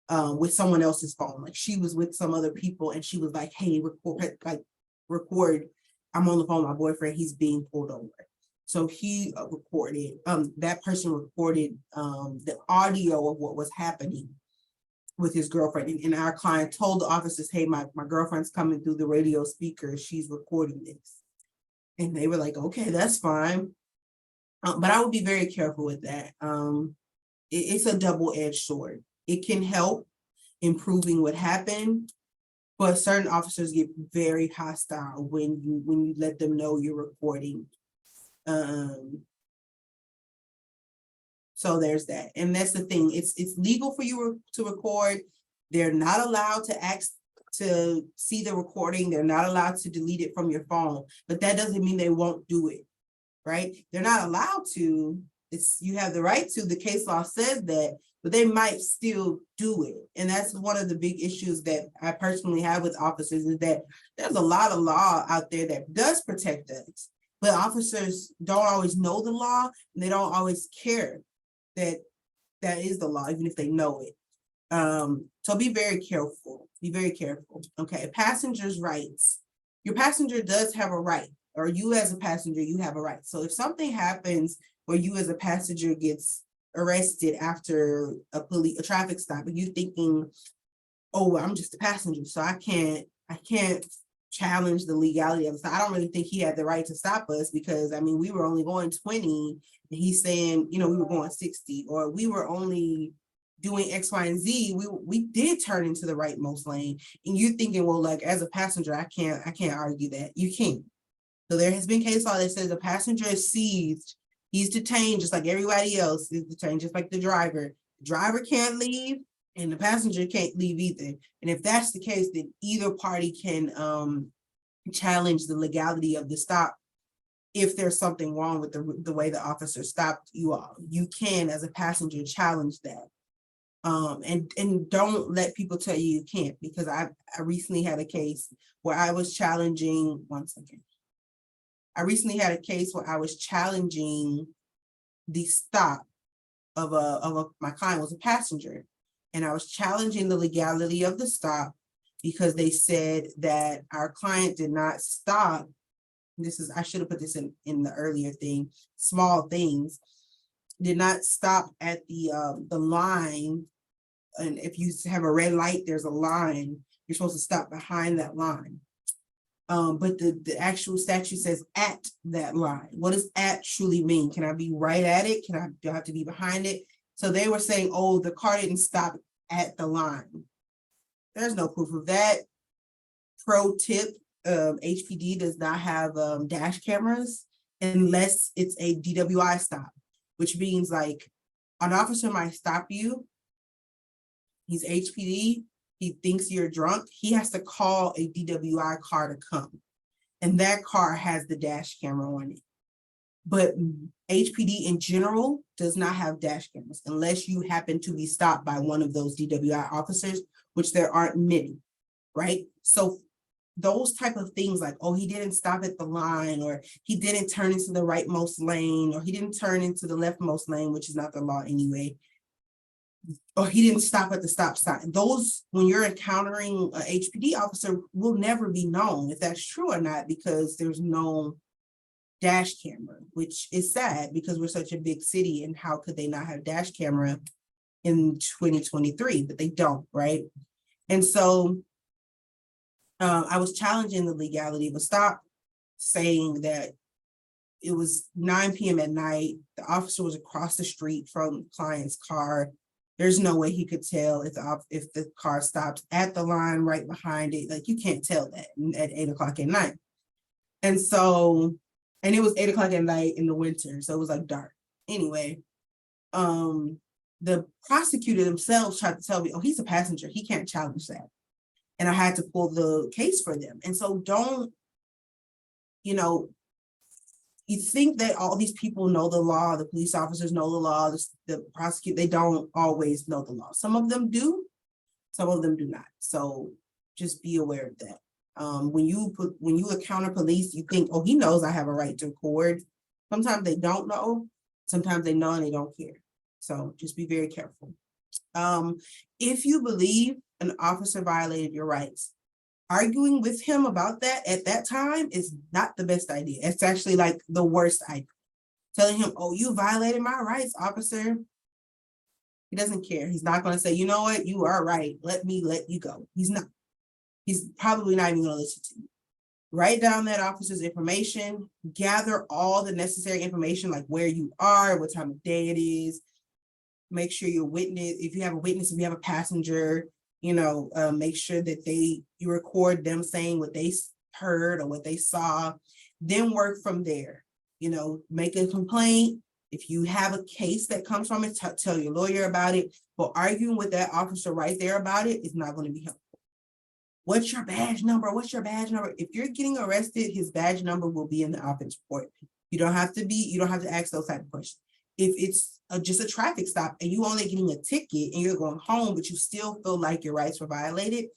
with someone else's phone. Like she was with some other people and she was like, hey, record. I'm on the phone with my boyfriend, he's being pulled over. So he recorded, that person recorded the audio of what was happening with his girlfriend. And our client told the officers, hey, my girlfriend's coming through the radio speaker, she's recording this. And they were like, okay, that's fine. But I would be very careful with that. It's a double-edged sword. It can help improving what happened, but certain officers get very hostile when you let them know you're recording. So there's that. And that's the thing. It's legal for you to record. They're not allowed to ask to see the recording. They're not allowed to delete it from your phone, but that doesn't mean they won't do it, right? They're not allowed to. You have the right to, the case law says that, but they might still do it. And that's one of the big issues that I personally have with officers, is that there's a lot of law out there that does protect us, but officers don't always know the law and they don't always care that that is the law, even if they know it. So be very careful, Okay, passengers' rights. Your passenger does have a right, or you as a passenger, you have a right. So if something happens where you as a passenger gets arrested after a traffic stop, and you thinking, oh, well, I'm just a passenger, so I can't challenge the legality of it. So I don't really think he had the right to stop us, because I mean, we were only going 20 and he's saying, we were going 60, or we were only doing X, Y, and Z. We did turn into the rightmost lane. And you're thinking, well, like as a passenger, I can't argue that. You can't. So there has been case law that says a passenger is seized, he's detained just like everybody else is detained, just like the driver. The driver can't leave and the passenger can't leave either. And if that's the case, then either party can challenge the legality of the stop. If there's something wrong with the way the officer stopped you all, you can, as a passenger, challenge that. And don't let people tell you can't, because I recently had a case where I was challenging, I recently had a case where I was challenging the stop of my client was a passenger, and I was challenging the legality of the stop because they said that our client did not stop. I should have put this in the earlier thing, small things, did not stop at the line. And if you have a red light, there's a line, you're supposed to stop behind that line. But the actual statute says at that line. What does at truly mean? Can I be right at it? Do I have to be behind it? So they were saying, oh, the car didn't stop at the line. There's no proof of that. Pro tip, HPD does not have dash cameras unless it's a DWI stop, which means like an officer might stop you. He's HPD. He thinks you're drunk. He has to call a DWI car to come. And that car has the dash camera on it. But HPD in general does not have dash cameras unless you happen to be stopped by one of those DWI officers, which there aren't many, right? So those type of things like, oh, he didn't stop at the line, or he didn't turn into the rightmost lane, or he didn't turn into the leftmost lane, which is not the law anyway, or he didn't stop at the stop sign. Those, when you're encountering a HPD officer, will never be known if that's true or not, because there's no dash camera, which is sad because we're such a big city, and how could they not have dash camera in 2023? But they don't, right? And so I was challenging the legality of a stop, saying that it was 9 p.m. at night. The officer was across the street from the client's car. There's no way he could tell if the car stops at the line right behind it. Like, you can't tell that at 8 o'clock at night. And so, and it was 8 o'clock at night in the winter, so it was like dark. Anyway, the prosecutor themselves tried to tell me, oh, he's a passenger, he can't challenge that. And I had to pull the case for them. And so don't, you know, you think that all these people know the law, the police officers know the law, the prosecutor, they don't always know the law. Some of them do, some of them do not. So just be aware of that. When you encounter police, you think, oh, he knows I have a right to record. Sometimes they don't know, sometimes they know and they don't care. So just be very careful. If you believe an officer violated your rights, arguing with him about that at that time is not the best idea. It's actually like the worst idea. Telling him, oh, you violated my rights, officer. He doesn't care. He's not going to say, you know what, you are right, let me let you go. He's not. He's probably not even going to listen to you. Write down that officer's information, gather all the necessary information, like where you are, what time of day it is. Make sure your witness, if you have a witness, if you have a passenger, you know, make sure that you record them saying what they heard or what they saw, then work from there. You know, make a complaint. If you have a case that comes from it, tell your lawyer about it. But arguing with that officer right there about it is not going to be helpful. What's your badge number? What's your badge number? If you're getting arrested, his badge number will be in the offense report. You don't have to ask those type of questions. If it's just a traffic stop and you only getting a ticket and you're going home, but you still feel like your rights were violated,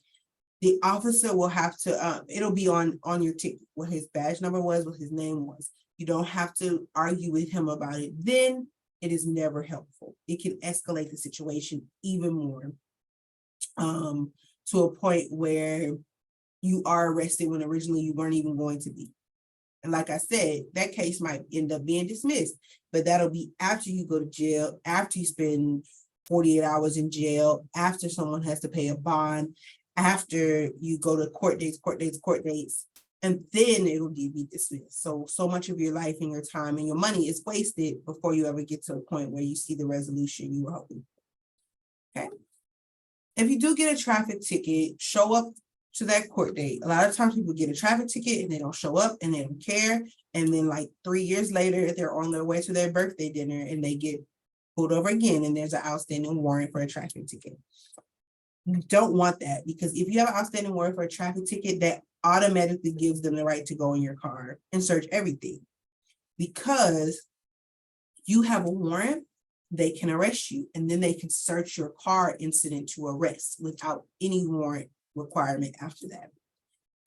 the officer will have to, it'll be on your ticket, what his badge number was, what his name was. You don't have to argue with him about it. Then it is never helpful. It can escalate the situation even more, to a point where you are arrested when originally you weren't even going to be. And like I said, that case might end up being dismissed, but that'll be after you go to jail, after you spend 48 hours in jail, after someone has to pay a bond, after you go to court dates, and then it'll be dismissed. So much of your life and your time and your money is wasted before you ever get to a point where you see the resolution you were hoping for. Okay. If you do get a traffic ticket, show up to that court date. A lot of times people get a traffic ticket and they don't show up and they don't care. And then like 3 years later, they're on their way to their birthday dinner and they get pulled over again and there's an outstanding warrant for a traffic ticket. You don't want that, because if you have an outstanding warrant for a traffic ticket, that automatically gives them the right to go in your car and search everything. Because you have a warrant, they can arrest you and then they can search your car incident to arrest without any warrant requirement after that.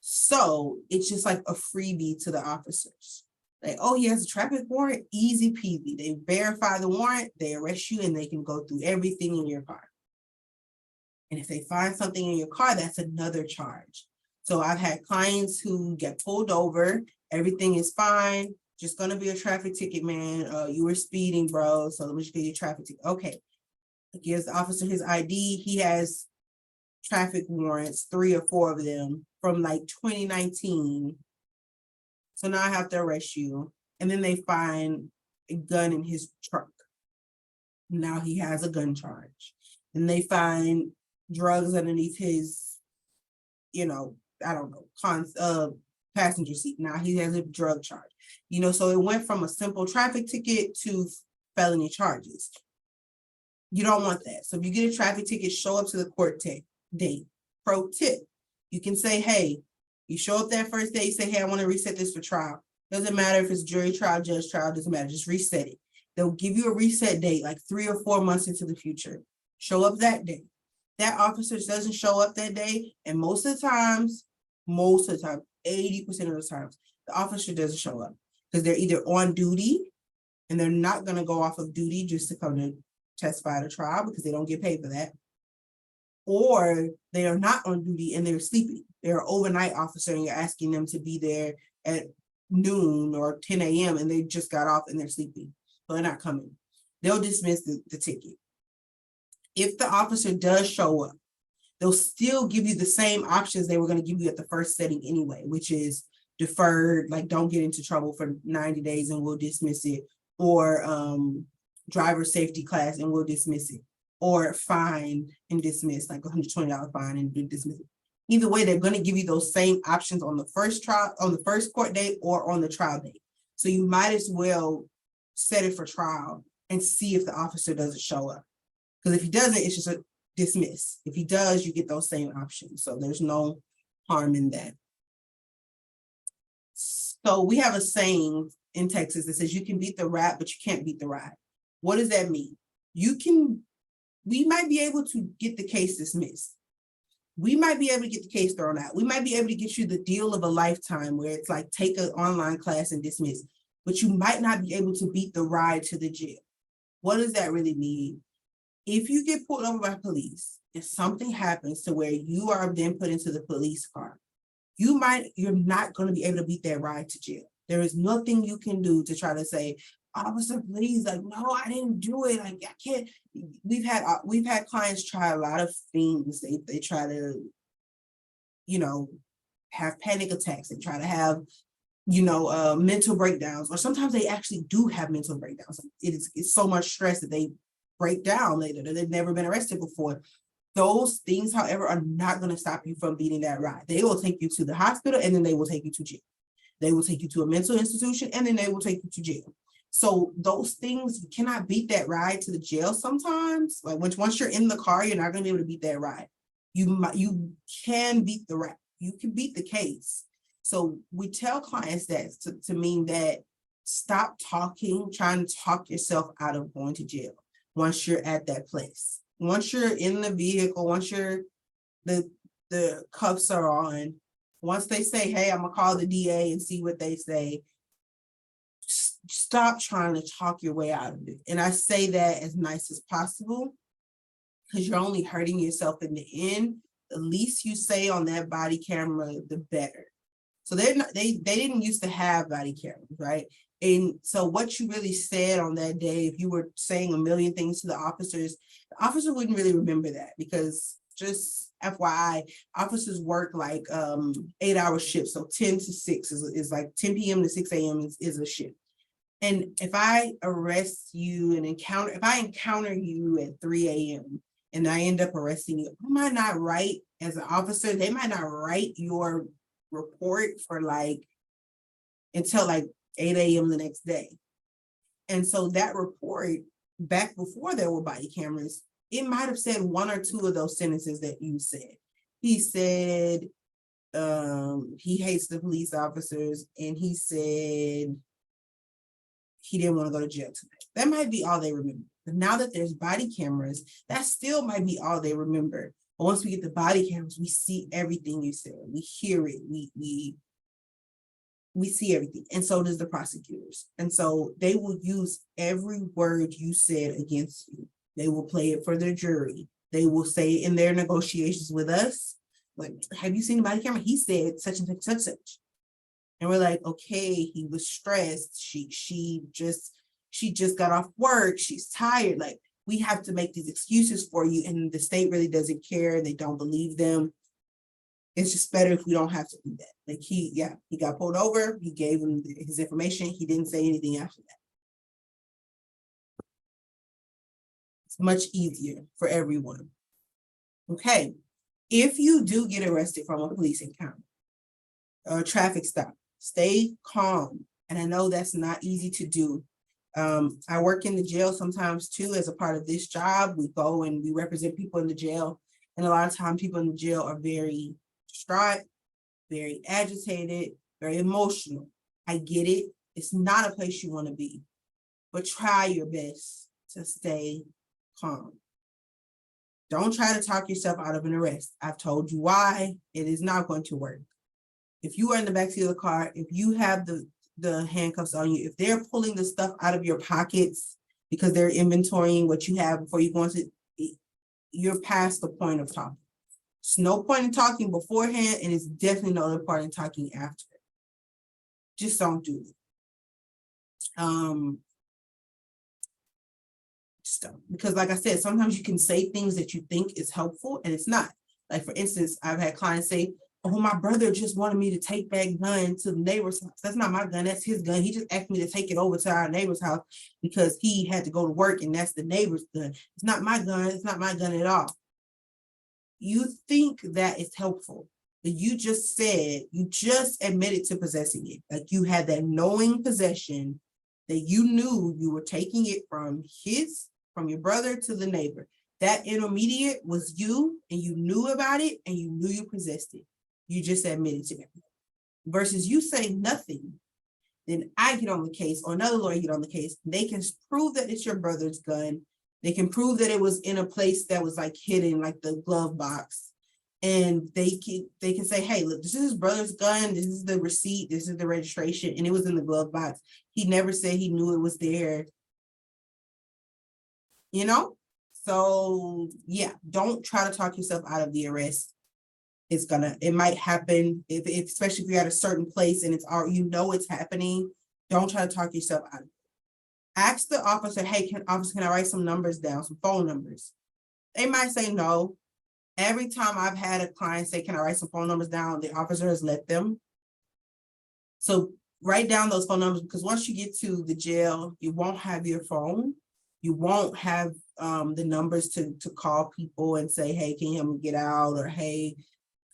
So it's just like a freebie to the officers. Like, oh, he has a traffic warrant, easy peasy. They verify the warrant, they arrest you, and they can go through everything in your car. And if they find something in your car, that's another charge. So I've had clients who get pulled over, everything is fine, just gonna be a traffic ticket, man. You were speeding, bro, so let me just get you a traffic ticket. Okay, gives the officer his ID, he has traffic warrants, 3 or 4 of them from like 2019. So now I have to arrest you. And then they find a gun in his truck. Now he has a gun charge. And they find drugs underneath his, I don't know, passenger seat. Now he has a drug charge. So it went from a simple traffic ticket to felony charges. You don't want that. So if you get a traffic ticket, show up to the court date. Pro tip, you can say, hey, you show up that first day, you say, hey, I want to reset this for trial. Doesn't matter if it's jury trial, judge trial, doesn't matter, just reset it. They'll give you a reset date like 3 or 4 months into the future. Show up that day. That officer doesn't show up that day, and most of the time, 80% of the times, the officer doesn't show up because they're either on duty and they're not going to go off of duty just to come to testify at a trial because they don't get paid for that. Or they are not on duty and they're sleeping. They're an overnight officer and you're asking them to be there at noon or 10 a.m. and they just got off and they're sleeping, so they're not coming. They'll dismiss the ticket. If the officer does show up, they'll still give you the same options they were going to give you at the first setting anyway, which is deferred, like don't get into trouble for 90 days and we'll dismiss it, or driver safety class and we'll dismiss it, or fine and dismiss, like $120 fine and dismiss it. Either way, they're going to give you those same options on the first trial, on the first court date, or on the trial date. So you might as well set it for trial and see if the officer doesn't show up. Because if he doesn't, it's just a dismiss. If he does, you get those same options. So there's no harm in that. So we have a saying in Texas that says you can beat the rat, but you can't beat the ride. What does that mean? We might be able to get the case dismissed. We might be able to get the case thrown out. We might be able to get you the deal of a lifetime where it's like take an online class and dismiss, but you might not be able to beat the ride to the jail. What does that really mean? If you get pulled over by police, if something happens to where you are then put into the police car, you're not going to be able to beat that ride to jail. There is nothing you can do to try to say, officer, please, like, no, I didn't do it. Like, I can't. We've had clients try a lot of things. They try to, have panic attacks. They try to have, mental breakdowns, or sometimes they actually do have mental breakdowns. It's so much stress that they break down later, that they've never been arrested before. Those things, however, are not going to stop you from beating that ride. They will take you to the hospital and then they will take you to jail. They will take you to a mental institution and then they will take you to jail. So those things, you cannot beat that ride to the jail sometimes. Like once you're in the car, you're not going to be able to beat that ride. You can beat the ride. You can beat the case. So we tell clients that to mean that stop trying to talk yourself out of going to jail once you're at that place. Once you're in the vehicle, once the cuffs are on, once they say, hey, I'm gonna call the DA and see what they say, stop trying to talk your way out of it. And I say that as nice as possible, because you're only hurting yourself in the end. The least you say on that body camera, the better. So they didn't used to have body cameras, right? And so what you really said on that day, if you were saying a million things to the officers, the officer wouldn't really remember that, because just FYI, officers work like 8-hour shifts. So 10 to 6 is like 10 p.m. to 6 a.m. is a shift. And if I arrest you and if I encounter you at 3 a.m. and I end up arresting you, I might not write, as an officer, they might not write your report for until 8 a.m. the next day. And so that report, back before there were body cameras, it might have said one or two of those sentences that you said. He said he hates the police officers, and he said he didn't want to go to jail tonight. That might be all they remember. But now that there's body cameras, that still might be all they remember. But once we get the body cameras, we see everything you said. We hear it. We see everything. And so does the prosecutors. And so they will use every word you said against you. They will play it for their jury. They will say in their negotiations with us, like, have you seen the body camera? He said such and such, such, such. And we're like, okay, he was stressed. She just got off work. She's tired. Like, we have to make these excuses for you. And the state really doesn't care. They don't believe them. It's just better if we don't have to do that. Like he got pulled over. He gave him his information. He didn't say anything after that. It's much easier for everyone. Okay. If you do get arrested from a police encounter or a traffic stop, stay calm. And I know that's not easy to do. I work in the jail sometimes too, as a part of this job. We go and we represent people in the jail. And a lot of times people in the jail are very distraught, very agitated, very emotional. I get it. It's not a place you want to be, but try your best to stay calm. Don't try to talk yourself out of an arrest. I've told you why. It is not going to work. If you are in the backseat of the car, if you have the handcuffs on you, if they're pulling the stuff out of your pockets because they're inventorying what you have before you go into, you're past the point of talking. There's no point in talking beforehand, and it's definitely no other point in talking after. just don't do it. Just don't. Because like I said, sometimes you can say things that you think is helpful and it's not. Like for instance, I've had clients say, oh, my brother just wanted me to take that gun to the neighbor's house. That's not my gun, that's his gun. He just asked me to take it over to our neighbor's house because he had to go to work and that's the neighbor's gun. It's not my gun, it's not my gun at all. You think that is helpful, but you just said, you just admitted to possessing it. Like you had that knowing possession that you knew you were taking it from your brother to the neighbor. That intermediate was you and you knew about it and you knew you possessed it. You just admitted to it. Versus you say nothing, then I get on the case or another lawyer get on the case. They can prove that it's your brother's gun. They can prove that it was in a place that was like hidden, like the glove box. And they can say, hey, look, this is his brother's gun. This is the receipt. This is the registration. And it was in the glove box. He never said he knew it was there. You know? So yeah, don't try to talk yourself out of the arrest. It might happen, especially if you're at a certain place and it's it's happening. Don't try to talk yourself out of it. Ask the officer, hey, can I write some numbers down, some phone numbers? They might say no. Every time I've had a client say, can I write some phone numbers down? The officer has let them. So write down those phone numbers, because once you get to the jail, you won't have your phone. You won't have the numbers to call people and say, hey, can you help me get out? Or hey,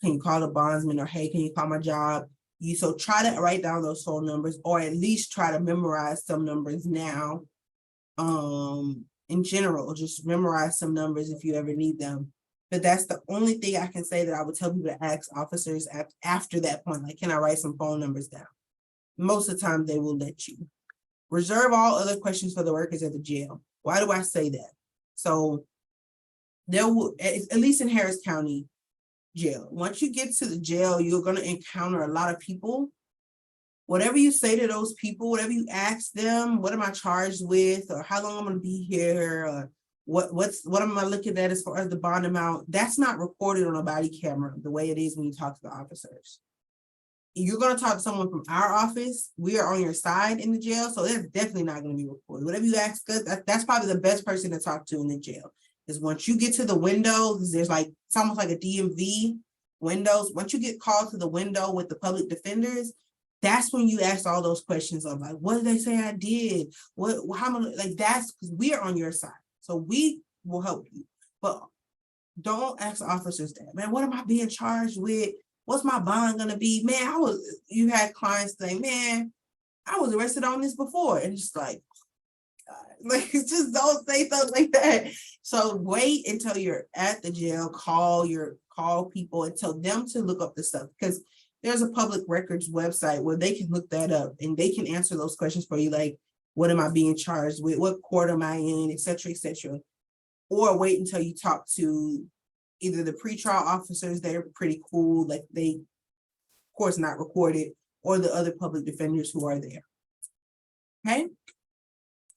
can you call the bondsman? Or hey, can you call my job? So try to write down those phone numbers, or at least try to memorize some numbers now. In general, just memorize some numbers if you ever need them. But that's the only thing I can say that I would tell people to ask officers after that point. Like, can I write some phone numbers down? Most of the time they will let you. Reserve all other questions for the workers at the jail. Why do I say that? So there will, at least in Harris County Jail, once you get to the jail, you're going to encounter a lot of people. Whatever you say to those people, whatever you ask them, what am I charged with, or how long I'm going to be here, or what am I looking at as far as the bond amount, that's not recorded on a body camera the way it is when you talk to the officers. You're going to talk to someone from our office. We are on your side in the jail, so that's definitely not going to be recorded. Whatever you ask us, that's probably the best person to talk to in the jail. Is once you get to the window, there's like, it's almost like a DMV windows. Once you get called to the window with the public defenders, that's when you ask all those questions of like, what did they say I did? How many, like that's because we are on your side. So we will help you. But don't ask officers that, man, what am I being charged with? What's my bond gonna be? Man, you had clients say, man, I was arrested on this before. And it's like, like, just don't say something like that. So wait until you're at the jail, call people and tell them to look up the stuff, because there's a public records website where they can look that up and they can answer those questions for you. Like, what am I being charged with? What court am I in, et cetera, et cetera. Or wait until you talk to either the pretrial officers, they're pretty cool, like they, of course, not recorded, or the other public defenders who are there. Okay.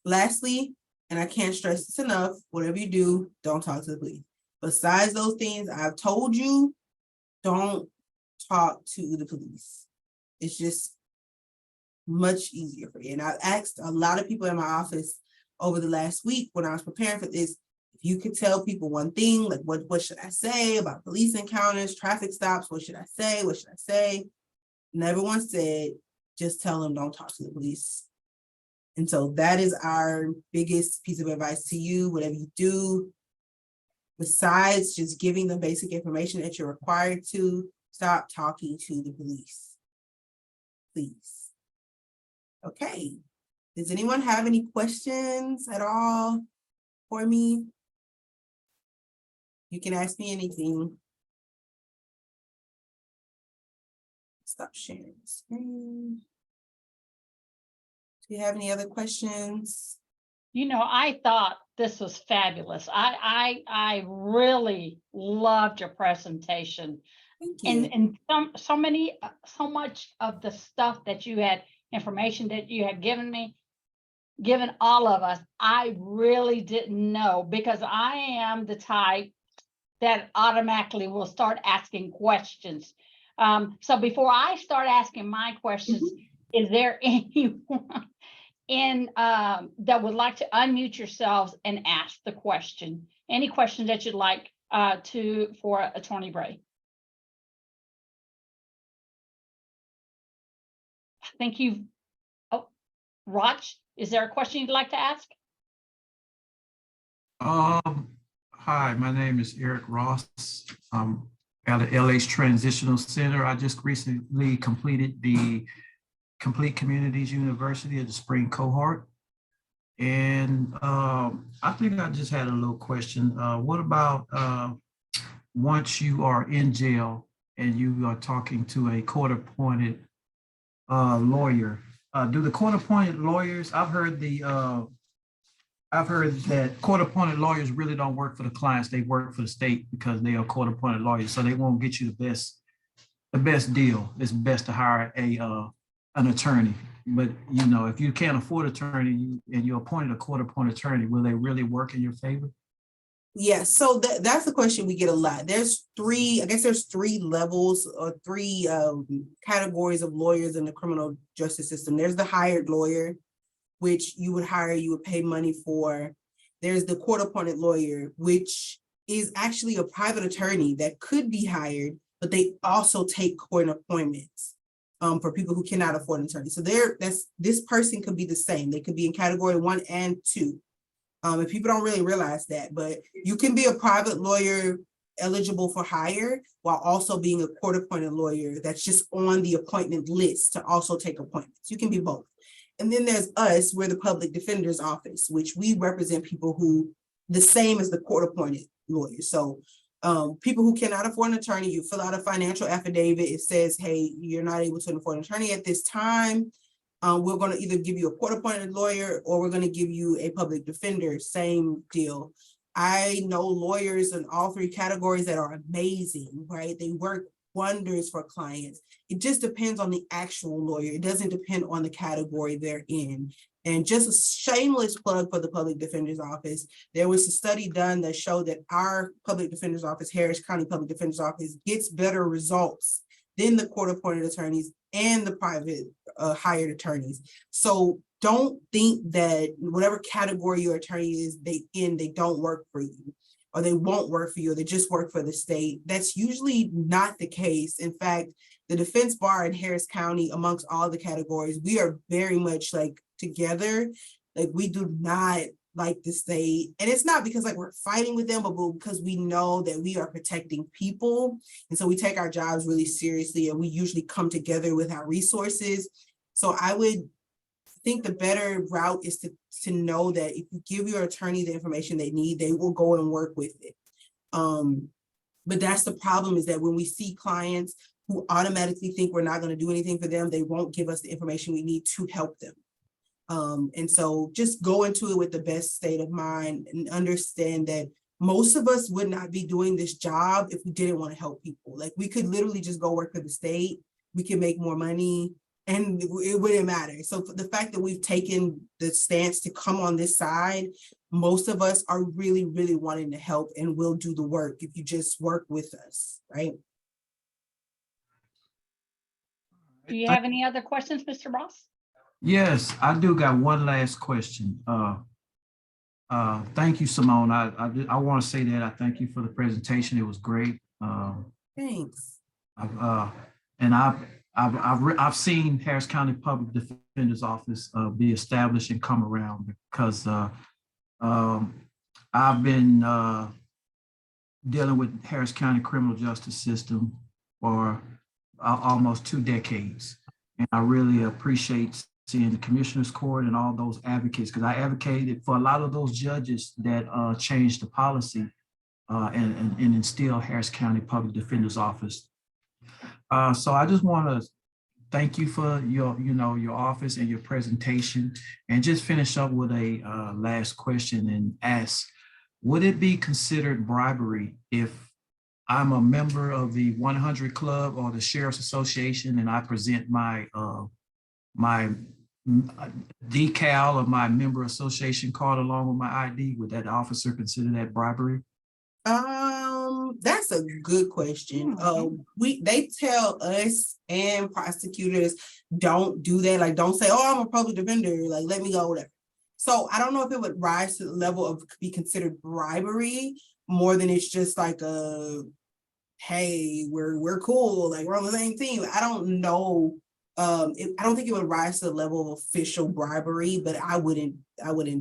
Lastly, and I can't stress this enough, whatever you do, don't talk to the police. Besides those things I've told you, don't talk to the police. It's just much easier for you. And I've asked a lot of people in my office over the last week when I was preparing for this, if you could tell people one thing, like what should I say about police encounters, traffic stops, what should I say? What should I say? And everyone said, just tell them don't talk to the police. And so that is our biggest piece of advice to you. Whatever you do, besides just giving them basic information that you're required to, stop talking to the police, please. Okay. Does anyone have any questions at all for me? You can ask me anything. Stop sharing the screen. Do you have any other questions? You know, I thought this was fabulous. I really loved your presentation. Thank you. And so much of the stuff that you had, information that you had given all of us, I really didn't know, because I am the type that automatically will start asking questions. So before I start asking my questions, Is there anyone that would like to unmute yourselves and ask the question? Any questions that you'd like for Attorney Bray? I think you've, oh, Rach, is there a question you'd like to ask? Hi, my name is Eric Ross. I'm at the LH Transitional Center. I just recently completed the Complete Communities University of the spring cohort. And I think I just had a little question. What about once you are in jail and you are talking to a court-appointed lawyer? Do the court-appointed lawyers, I've heard that court-appointed lawyers really don't work for the clients. They work for the state because they are court-appointed lawyers. So they won't get you the best deal. It's best to hire an attorney. But you know, if you can't afford an attorney and you're appointed a court-appointed attorney, will they really work in your favor? Yes, so that's the question we get a lot. There's three levels or three categories of lawyers in the criminal justice system. There's the hired lawyer, which you would hire, you would pay money for. There's the court-appointed lawyer, which is actually a private attorney that could be hired, but they also take court appointments for people who cannot afford an attorney. So this person could be the same. They could be in category 1 and 2. And people don't really realize that, but you can be a private lawyer eligible for hire while also being a court-appointed lawyer that's just on the appointment list to also take appointments. You can be both. And then there's us, we're the public defender's office, which we represent people who the same as the court-appointed lawyers. So people who cannot afford an attorney, you fill out a financial affidavit. It says, hey, you're not able to afford an attorney at this time. We're going to either give you a court-appointed lawyer or we're going to give you a public defender, same deal. I know lawyers in all three categories that are amazing, right? They work wonders for clients. It just depends on the actual lawyer. It doesn't depend on the category they're in. And just a shameless plug for the public defender's office. There was a study done that showed that our public defender's office, Harris County Public Defender's Office, gets better results than the court-appointed attorneys and the private hired attorneys. So don't think that whatever category your attorney is, they don't work for you, or they won't work for you, or they just work for the state. That's usually not the case. In fact, the defense bar in Harris County, amongst all the categories, we are very much like together. Like we do not like the state. And it's not because like we're fighting with them, but because we know that we are protecting people. And so we take our jobs really seriously, and we usually come together with our resources. So I would think the better route is to know that if you give your attorney the information they need, they will go and work with it. But that's the problem, is that when we see clients who automatically think we're not going to do anything for them, they won't give us the information we need to help them. And so just go into it with the best state of mind and understand that most of us would not be doing this job if we didn't want to help people. Like we could literally just go work for the state, we could make more money, and it wouldn't matter. So the fact that we've taken the stance to come on this side, most of us are really, really wanting to help and will do the work if you just work with us, right? Do you have any other questions, Mr. Ross? Yes, I do got one last question. Thank you, Simone. I want to say that I thank you for the presentation. It was great. Thanks. I've seen Harris County Public Defender's Office be established and come around because I've been dealing with Harris County criminal justice system for almost 2 decades. And I really appreciate seeing the Commissioner's Court and all those advocates, because I advocated for a lot of those judges that changed the policy and instill Harris County Public Defender's Office. So I just want to thank you for your office and your presentation, and just finish up with a last question and ask, would it be considered bribery if I'm a member of the 100 Club or the Sheriff's Association and I present my my decal of my member association card along with my ID? Would that officer consider that bribery? That's a good question. They tell us and prosecutors, don't do that. Like, don't say, oh, I'm a public defender, like, let me go, whatever. So I don't know if it would rise to the level of be considered bribery more than it's just like a, hey, we're cool, like we're on the same team. I don't know. I don't think it would rise to the level of official bribery, but I wouldn't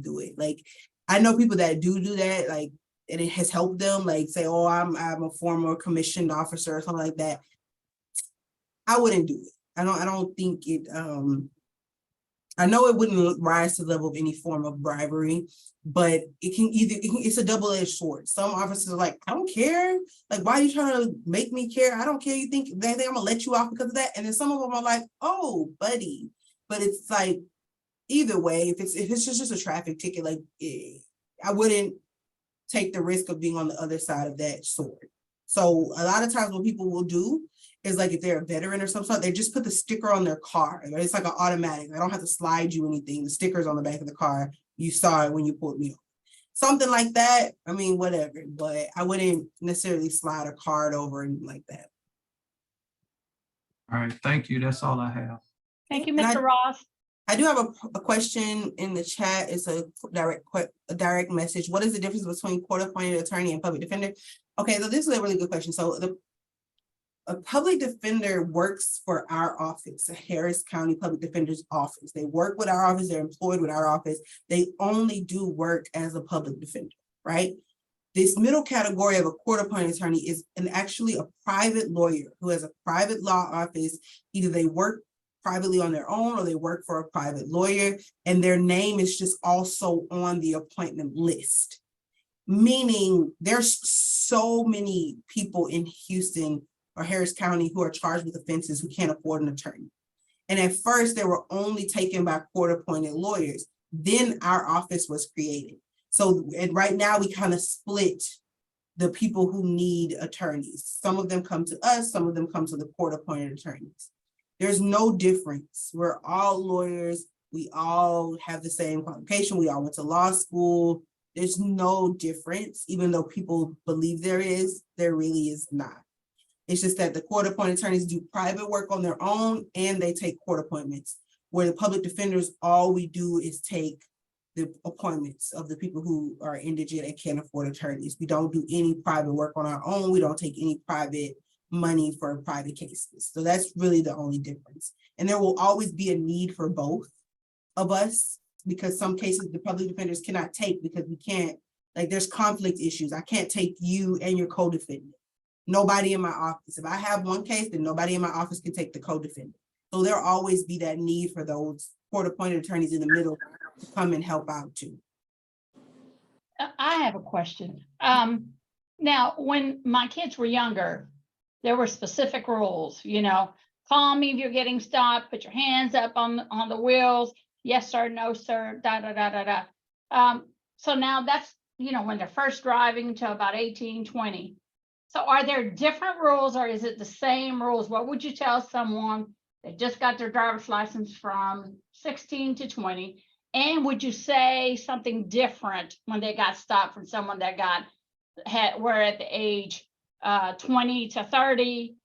do it. Like, I know people that do that, like, and it has helped them, like say, oh, I'm a former commissioned officer or something like that. I wouldn't do it. I don't think it, I know it wouldn't rise to the level of any form of bribery, but it's a double-edged sword. Some officers are like, I don't care. Like, why are you trying to make me care? I don't care. You think they think I'm gonna let you off because of that? And then some of them are like, oh, buddy. But it's like, either way, if it's just a traffic ticket, like, I wouldn't take the risk of being on the other side of that sword. So a lot of times what people will do is, like, if they're a veteran or some sort, they just put the sticker on their car. It's like an automatic. I don't have to slide you anything. The sticker's on the back of the car. You saw it when you pulled me over. Something like that. I mean, whatever, but I wouldn't necessarily slide a card over and like that. All right, thank you. That's all I have. Thank you, And Mr. Ross. I do have a question in the chat. It's a direct message. What is the difference between court-appointed attorney and public defender? Okay, so this is a really good question. So a public defender works for our office, the Harris County Public Defender's office. They work with our office, they're employed with our office. They only do work as a public defender, right? This middle category of a court-appointed attorney is actually a private lawyer who has a private law office. Either they work privately on their own or they work for a private lawyer, and their name is just also on the appointment list. Meaning there's so many people in Houston or Harris County who are charged with offenses who can't afford an attorney. And at first they were only taken by court-appointed lawyers. Then our office was created. So, and right now we kind of split the people who need attorneys. Some of them come to us, some of them come to the court-appointed attorneys. There's no difference. We're all lawyers. We all have the same qualification. We all went to law school. There's no difference, even though people believe there is, there really is not. It's just that the court-appointed attorneys do private work on their own and they take court appointments, where the public defenders, all we do is take the appointments of the people who are indigent and can't afford attorneys. We don't do any private work on our own. We don't take any private money for private cases. So that's really the only difference. And there will always be a need for both of us, because some cases the public defenders cannot take because we can't, like, there's conflict issues. I can't take you and your co-defendant. Nobody in my office. If I have one case, then nobody in my office can take the co-defendant. So there'll always be that need for those court-appointed attorneys in the middle to come and help out too. I have a question. Now, when my kids were younger, there were specific rules, you know, call me if you're getting stopped, put your hands up on the wheels. Yes, sir, no, sir, da, da, da, da, da. So now that's, you know, when they're first driving to about 18, 20. So are there different rules or is it the same rules? What would you tell someone that just got their driver's license from 16 to 20? And would you say something different when they got stopped from someone that were at the age 20 to 30,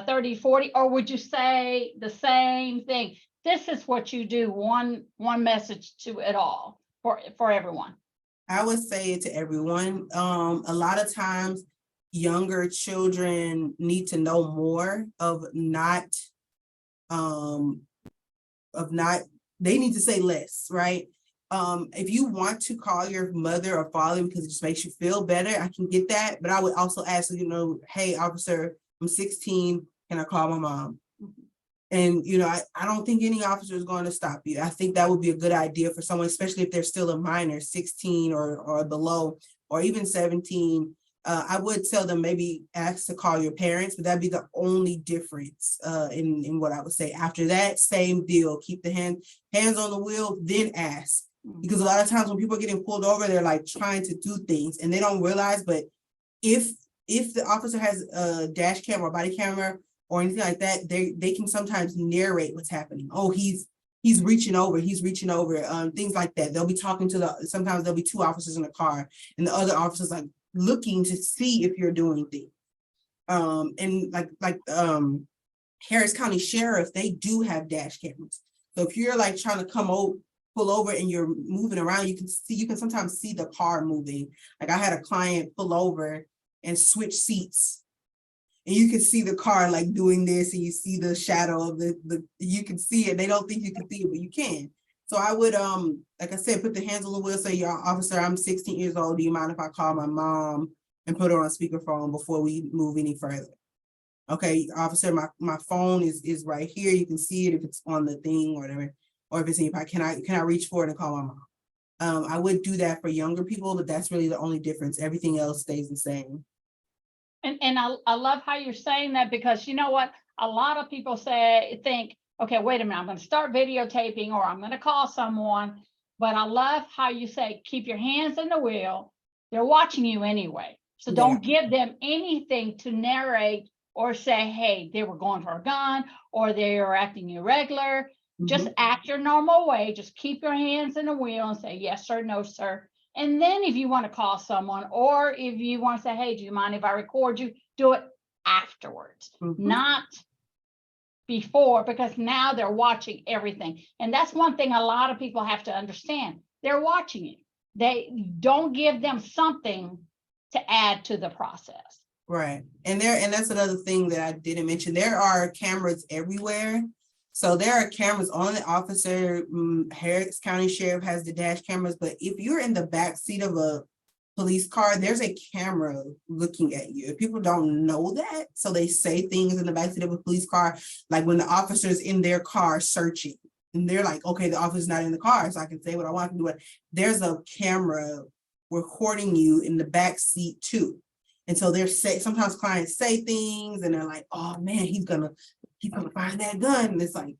30, 40, or would you say the same thing? This is what you do, one message to it all for everyone. I would say it to everyone. A lot of times younger children need to know more they need to say less, right? If you want to call your mother or father because it just makes you feel better, I can get that. But I would also ask, you know, hey, officer, I'm 16, can I call my mom? And, you know, I don't think any officer is going to stop you. I think that would be a good idea for someone, especially if they're still a minor, 16 or below, or even 17. I would tell them maybe ask to call your parents, but that'd be the only difference in what I would say. After that, same deal. Keep the hands on the wheel, then ask. Because a lot of times when people are getting pulled over, they're like trying to do things and they don't realize, but if the officer has a dash cam or body camera or anything like that, they can sometimes narrate what's happening. Oh, he's reaching over, things like that. They'll be talking to sometimes there'll be two officers in the car and the other officer's like looking to see if you're doing things. And Harris County Sheriff, they do have dash cameras. So if you're like trying to pull over and you're moving around, you can sometimes see the car moving. Like I had a client pull over and switch seats. And you can see the car like doing this, and you see the shadow of you can see it. They don't think you can see it, but you can. So I would, like I said, put the hands on the wheel, say, "Your officer, I'm 16 years old. Do you mind if I call my mom and put her on speakerphone before we move any further?" "Okay, officer, my phone is right here. You can see it if it's on the thing or whatever, or if it's in your pocket. Can I reach for it and call my mom?" I would do that for younger people, but that's really the only difference. Everything else stays the same. And I love how you're saying that, because you know what? A lot of people think, okay, wait a minute, I'm going to start videotaping or I'm going to call someone. But I love how you say, keep your hands in the wheel. They're watching you anyway. So don't give them anything to narrate or say, hey, they were going for a gun or they were acting irregular. Just act your normal way. Just keep your hands in the wheel and say, yes, sir, no, sir. And then if you want to call someone, or if you want to say, hey, do you mind if I record you? Do it afterwards, not before, because now they're watching everything. And that's one thing a lot of people have to understand. They're watching you. They don't give them something to add to the process. Right. And that's another thing that I didn't mention. There are cameras everywhere. So there are cameras on the officer. Harris County Sheriff has the dash cameras, but if you're in the back seat of a police car, there's a camera looking at you. People don't know that, so they say things in the back seat of a police car, like when the officer's in their car searching, and they're like, okay, the officer's not in the car, so I can say what I want to do. It. There's a camera recording you in the back seat too. And so sometimes clients say things and they're like, oh man, he's gonna find that gun. And it's like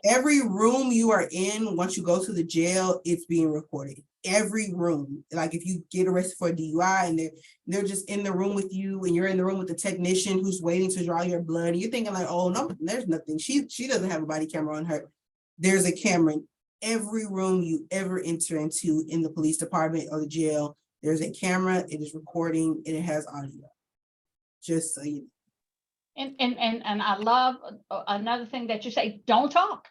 every room you are in, once you go to the jail, it's being recorded. Every room. Like if you get arrested for a DUI and they're just in the room with you, and you're in the room with the technician who's waiting to draw your blood, and you're thinking like, oh no, there's nothing. She doesn't have a body camera on her. There's a camera in every room you ever enter into in the police department or the jail. There's a camera, it is recording, and it has audio. Just so you know. And I love another thing that you say, don't talk.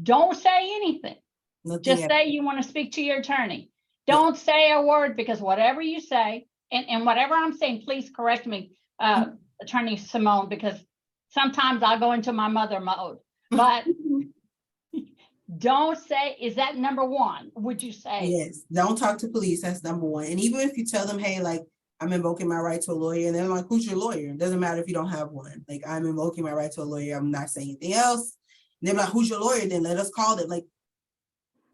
Don't say anything. Just say you want to speak to your attorney. Don't say a word, because whatever you say, and whatever I'm saying, please correct me, Attorney Simone, because sometimes I'll go into my mother mode. But don't say, is that number one? Would you say? Yes, don't talk to police. That's number one. And even if you tell them, hey, like, I'm invoking my right to a lawyer, and they're like, who's your lawyer? It doesn't matter if you don't have one. Like, I'm invoking my right to a lawyer. I'm not saying anything else. And they're like, who's your lawyer? Then let us call them. Like,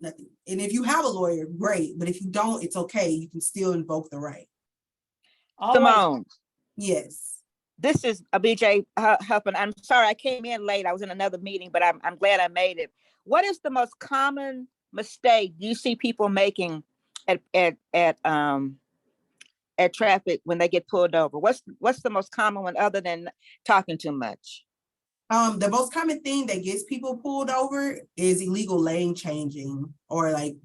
nothing. And if you have a lawyer, great. But if you don't, it's okay. You can still invoke the right. Simone. Yes. This is BJ Huffman. I'm sorry I came in late. I was in another meeting, but I'm glad I made it. What is the most common mistake you see people making at traffic when they get pulled over? What's the most common one other than talking too much? The most common thing that gets people pulled over is illegal lane changing, or like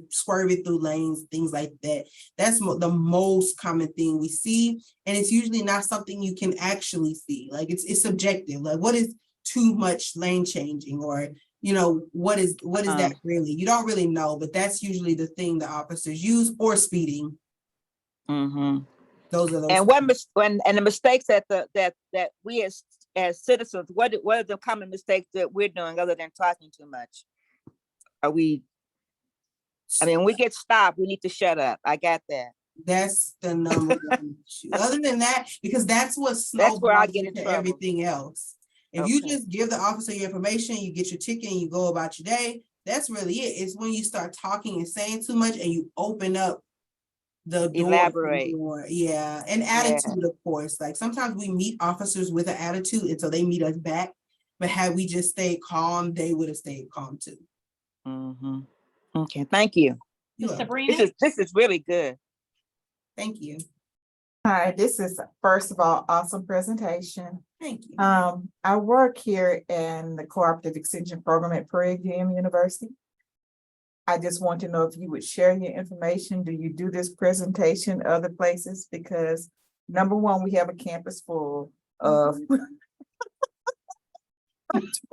swerving through lanes, things like that. That's the most common thing we see. And it's usually not something you can actually see. Like it's subjective. Like, what is too much lane changing? Or, you know, what is that really? You don't really know, but that's usually the thing the officers use, or speeding. Those are those. And the mistakes that we as citizens, what are the common mistakes that we're doing other than talking too much? When we get stopped, we need to shut up. I got that. That's the number one issue. Other than that, because that's what That's where I get in into trouble. Everything else. If you just give the officer your information, you get your ticket and you go about your day, that's really it. It's when you start talking and saying too much and you open up the door. Elaborate. Yeah. And attitude, of course. Like sometimes we meet officers with an attitude, and so they meet us back. But had we just stayed calm, they would have stayed calm too. Okay, thank you. Sabrina? This is really good. Thank you. Hi, this is, first of all, awesome presentation. Thank you. I work here in the Cooperative Extension Program at Prairie View University. I just want to know if you would share your information. Do you do this presentation other places? Because number one, we have a campus full of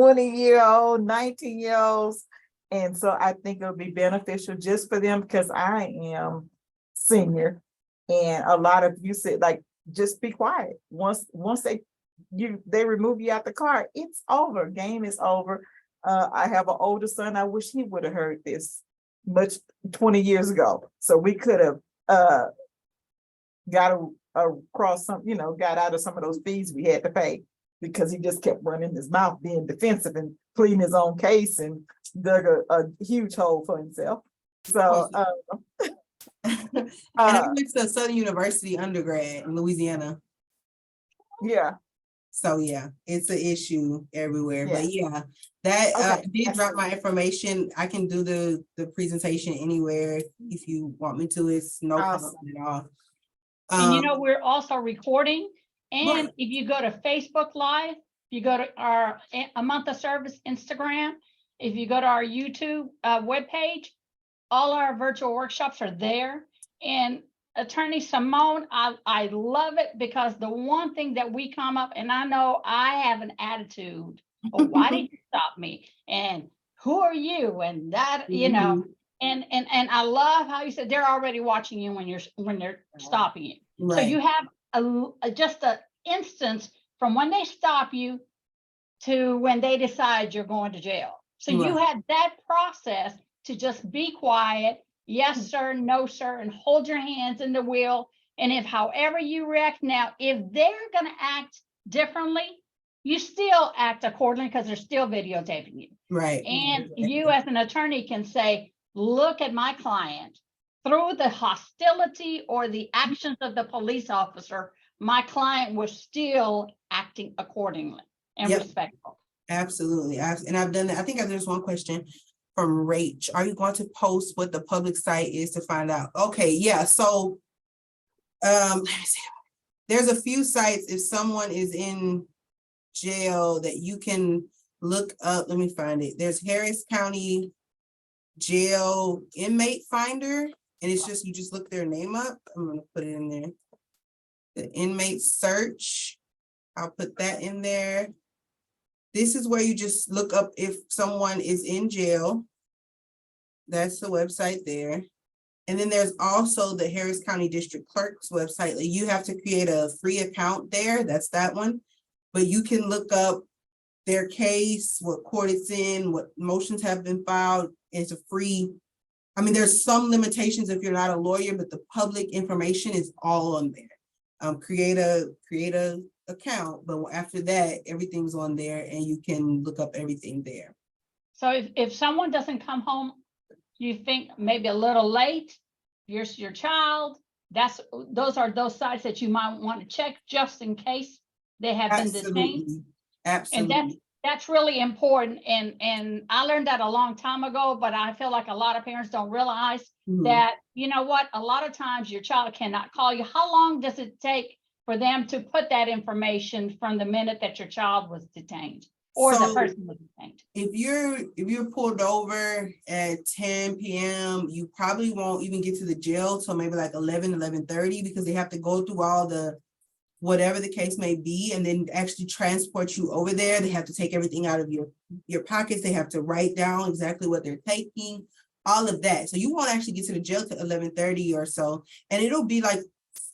20-year-old, 19-year-olds. And so I think it'll be beneficial just for them because I am senior. And a lot of you said, like, just be quiet. Once they remove you out the car, it's over. Game is over. I have an older son. I wish he would have heard this much 20 years ago. So we could have got across some, got out of some of those fees we had to pay because he just kept running his mouth, being defensive and pleading his own case and dug a huge hole for himself. So And I went to Southern University undergrad in Louisiana. yeah. So yeah, it's an issue everywhere, but yeah, that Okay. did drop my information. I can do the presentation anywhere if you want me to. It's no problem at all. And you know, we're also recording, and Right. if you go to Facebook Live, if you go to our A Month of Service Instagram, if you go to our YouTube webpage, all our virtual workshops are there. And Attorney Simone, I love it because the one thing that we come up, and I know I have an attitude, oh, why did you stop me? And who are you? And that, and I love how you said they're already watching you when they're stopping you. So Right. you have just an instance from when they stop you to when they decide you're going to jail. So you Right. had that process to just be quiet, yes, sir, no, sir, and hold your hands in the wheel. And if however you react now, if they're going to act differently, you still act accordingly because they're still videotaping you. Right. And you as an attorney can say, look at my client. Through the hostility or the actions of the police officer, my client was still acting accordingly and Yep. respectful. Absolutely. And I've done that. I think there's one question from Rach. Are you going to post what the public site is to find out? Okay, yeah. So let me see. There's a few sites if someone is in jail that you can look up. Let me find it. There's Harris County Jail Inmate Finder, and it's just you just look their name up. I'm gonna put it in there. The inmate search. I'll put that in there. This is where you just look up if someone is in jail. That's the website there. And then there's also the Harris County District Clerk's website. Like, you have to create a free account there. That's that one. But you can look up their case, what court it's in, what motions have been filed. It's a free. I mean, there's some limitations if you're not a lawyer, but the public information is all on there. Create a account, but after that, everything's on there and you can look up everything there. So if someone doesn't come home, you think maybe a little late, here's your child, those are those sites that you might want to check just in case they have been detained. Absolutely. And that's really important. And I learned that a long time ago, but I feel like a lot of parents don't realize Mhm. that, you know what, a lot of times your child cannot call you. How long does it take for them to put that information from the minute that your child was detained or the So, person was detained? If you're pulled over at 10 p.m., you probably won't even get to the jail till maybe like 11:30 because they have to go through all the whatever the case may be and then actually transport you over there. They have to take everything out of your pockets. They have to write down exactly what they're taking, all of that. So you won't actually get to the jail till 11:30 or so. And it'll be like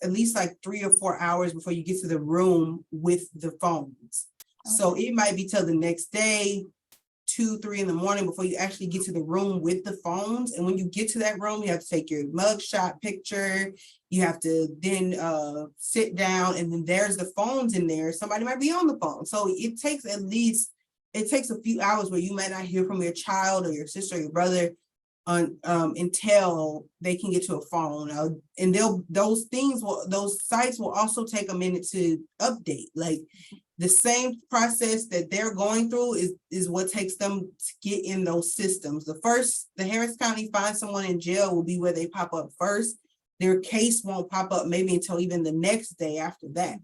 at least like 3 or 4 hours before you get to the room with the phones. So it might be till the next day, 2, 3 in the morning before you actually get to the room with the phones. And when you get to that room, you have to take your mugshot picture. You have to then sit down, and then there's the phones in there. Somebody might be on the phone. So it takes a few hours where you might not hear from your child or your sister or your brother until they can get to a phone. And those sites will also take a minute to update. Like, the same process that they're going through is what takes them to get in those systems. The Harris County find someone in jail will be where they pop up first. Their case won't pop up maybe until even the next day after that.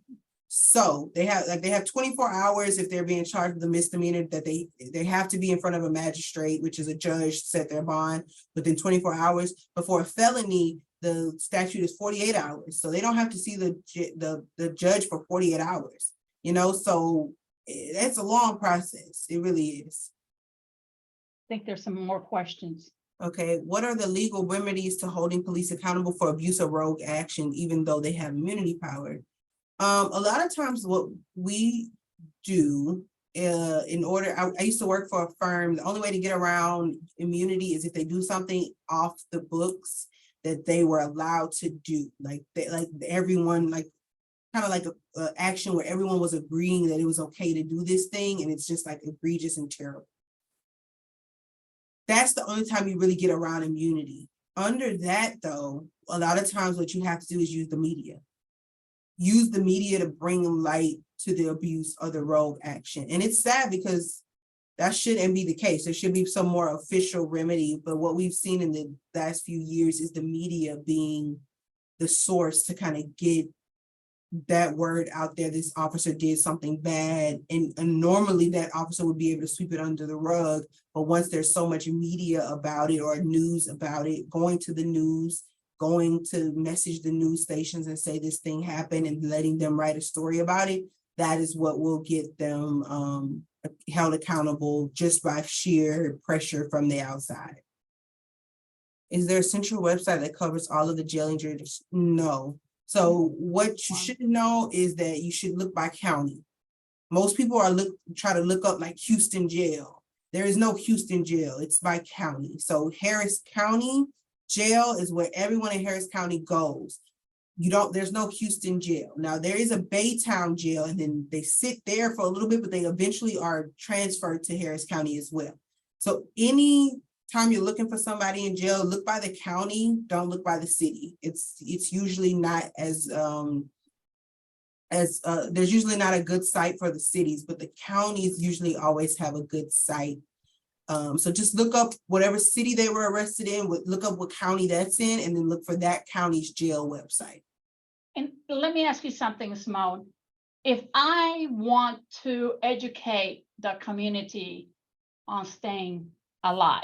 So they have 24 hours if they're being charged with a misdemeanor that they have to be in front of a magistrate, which is a judge, to set their bond within 24 hours. But for a felony, the statute is 48 hours. So they don't have to see the judge for 48 hours, so that's a long process. It really is. I think there's some more questions. Okay, what are the legal remedies to holding police accountable for abuse of rogue action, even though they have immunity power? A lot of times what we do I used to work for a firm. The only way to get around immunity is if they do something off the books that they were allowed to do. Everyone, kind of like a action where everyone was agreeing that it was okay to do this thing, and it's just like egregious and terrible. That's the only time you really get around immunity. Under that, though, a lot of times what you have to do is use the media. Use the media to bring light to the abuse or the rogue action. And it's sad because that shouldn't be the case. There should be some more official remedy. But what we've seen in the last few years is the media being the source to kind of get that word out there. This officer did something bad. And normally that officer would be able to sweep it under the rug. But once there's so much media about it or news about it, going to the news, going to message the news stations and say this thing happened and letting them write a story about it, that is what will get them held accountable just by sheer pressure from the outside. Is there a central website that covers all of the jailing jurisdictions? No. So what you should know is that you should look by county. Most people try to look up like Houston jail. There is no Houston jail, it's by county. So Harris County Jail is where everyone in Harris County goes. There's no Houston jail. Now there is a Baytown jail, and then they sit there for a little bit, but they eventually are transferred to Harris County as well. So any time you're looking for somebody in jail, look by the county, don't look by the city. It's usually not as there's usually not a good site for the cities, but the counties usually always have a good site. So just look up whatever city they were arrested in, look up what county that's in, and then look for that county's jail website. And let me ask you something, Simone. If I want to educate the community on staying alive,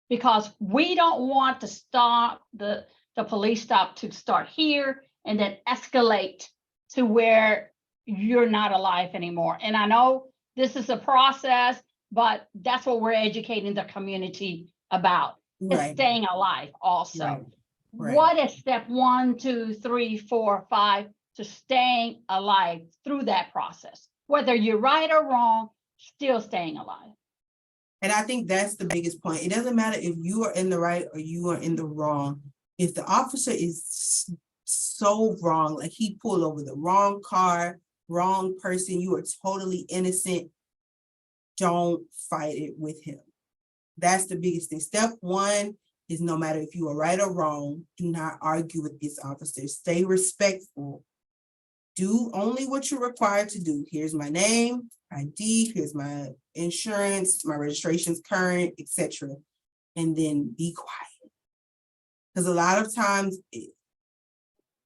because we don't want to stop the police stop to start here and then escalate to where you're not alive anymore. And I know this is a process, but that's what we're educating the community about, is Right. staying alive also. Right. Right. What is step 1, 2, 3, 4, 5 to staying alive through that process? Whether you're right or wrong, still staying alive. And I think that's the biggest point. It doesn't matter if you are in the right or you are in the wrong. If the officer is so wrong, like he pulled over the wrong car, wrong person, you are totally innocent, don't fight it with him. That's the biggest thing. Step 1 is no matter if you are right or wrong, do not argue with this officer. Stay respectful. Do only what you're required to do. Here's my name, ID, here's my insurance, my registration's current, etc. And then be quiet. Because a lot of times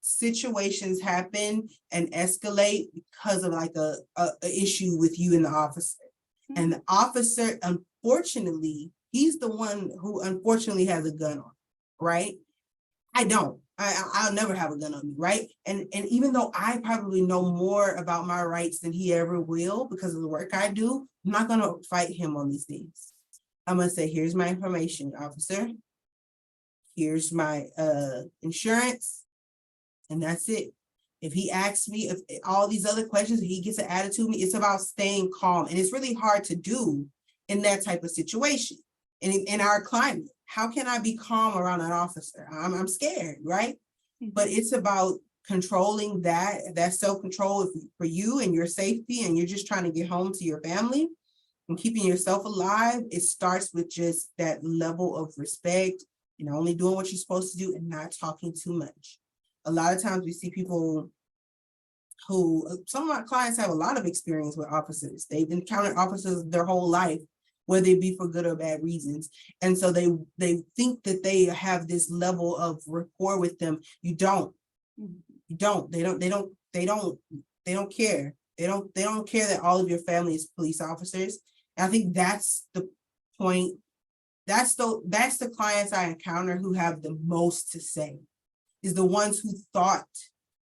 situations happen and escalate because of like a issue with you and the officer. And the officer, unfortunately, he's the one who unfortunately has a gun on, right? I don't. I'll never have a gun on me, right? And even though I probably know more about my rights than he ever will because of the work I do, I'm not gonna fight him on these things. I'm gonna say, here's my information, officer. Here's my insurance, and that's it. If he asks me if all these other questions, if he gets an attitude, it's about staying calm. And it's really hard to do in that type of situation. And in our climate, how can I be calm around an officer? I'm scared, right? But it's about controlling that self-control for you and your safety, and you're just trying to get home to your family and keeping yourself alive. It starts with just that level of respect and only doing what you're supposed to do and not talking too much. A lot of times we see people some of my clients have a lot of experience with officers. They've encountered officers their whole life, whether it be for good or bad reasons. And so they think that they have this level of rapport with them. You don't. You don't. They don't They don't care. They don't care that all of your family is police officers. And I think that's the point. That's the clients I encounter who have the most to say, is the ones who thought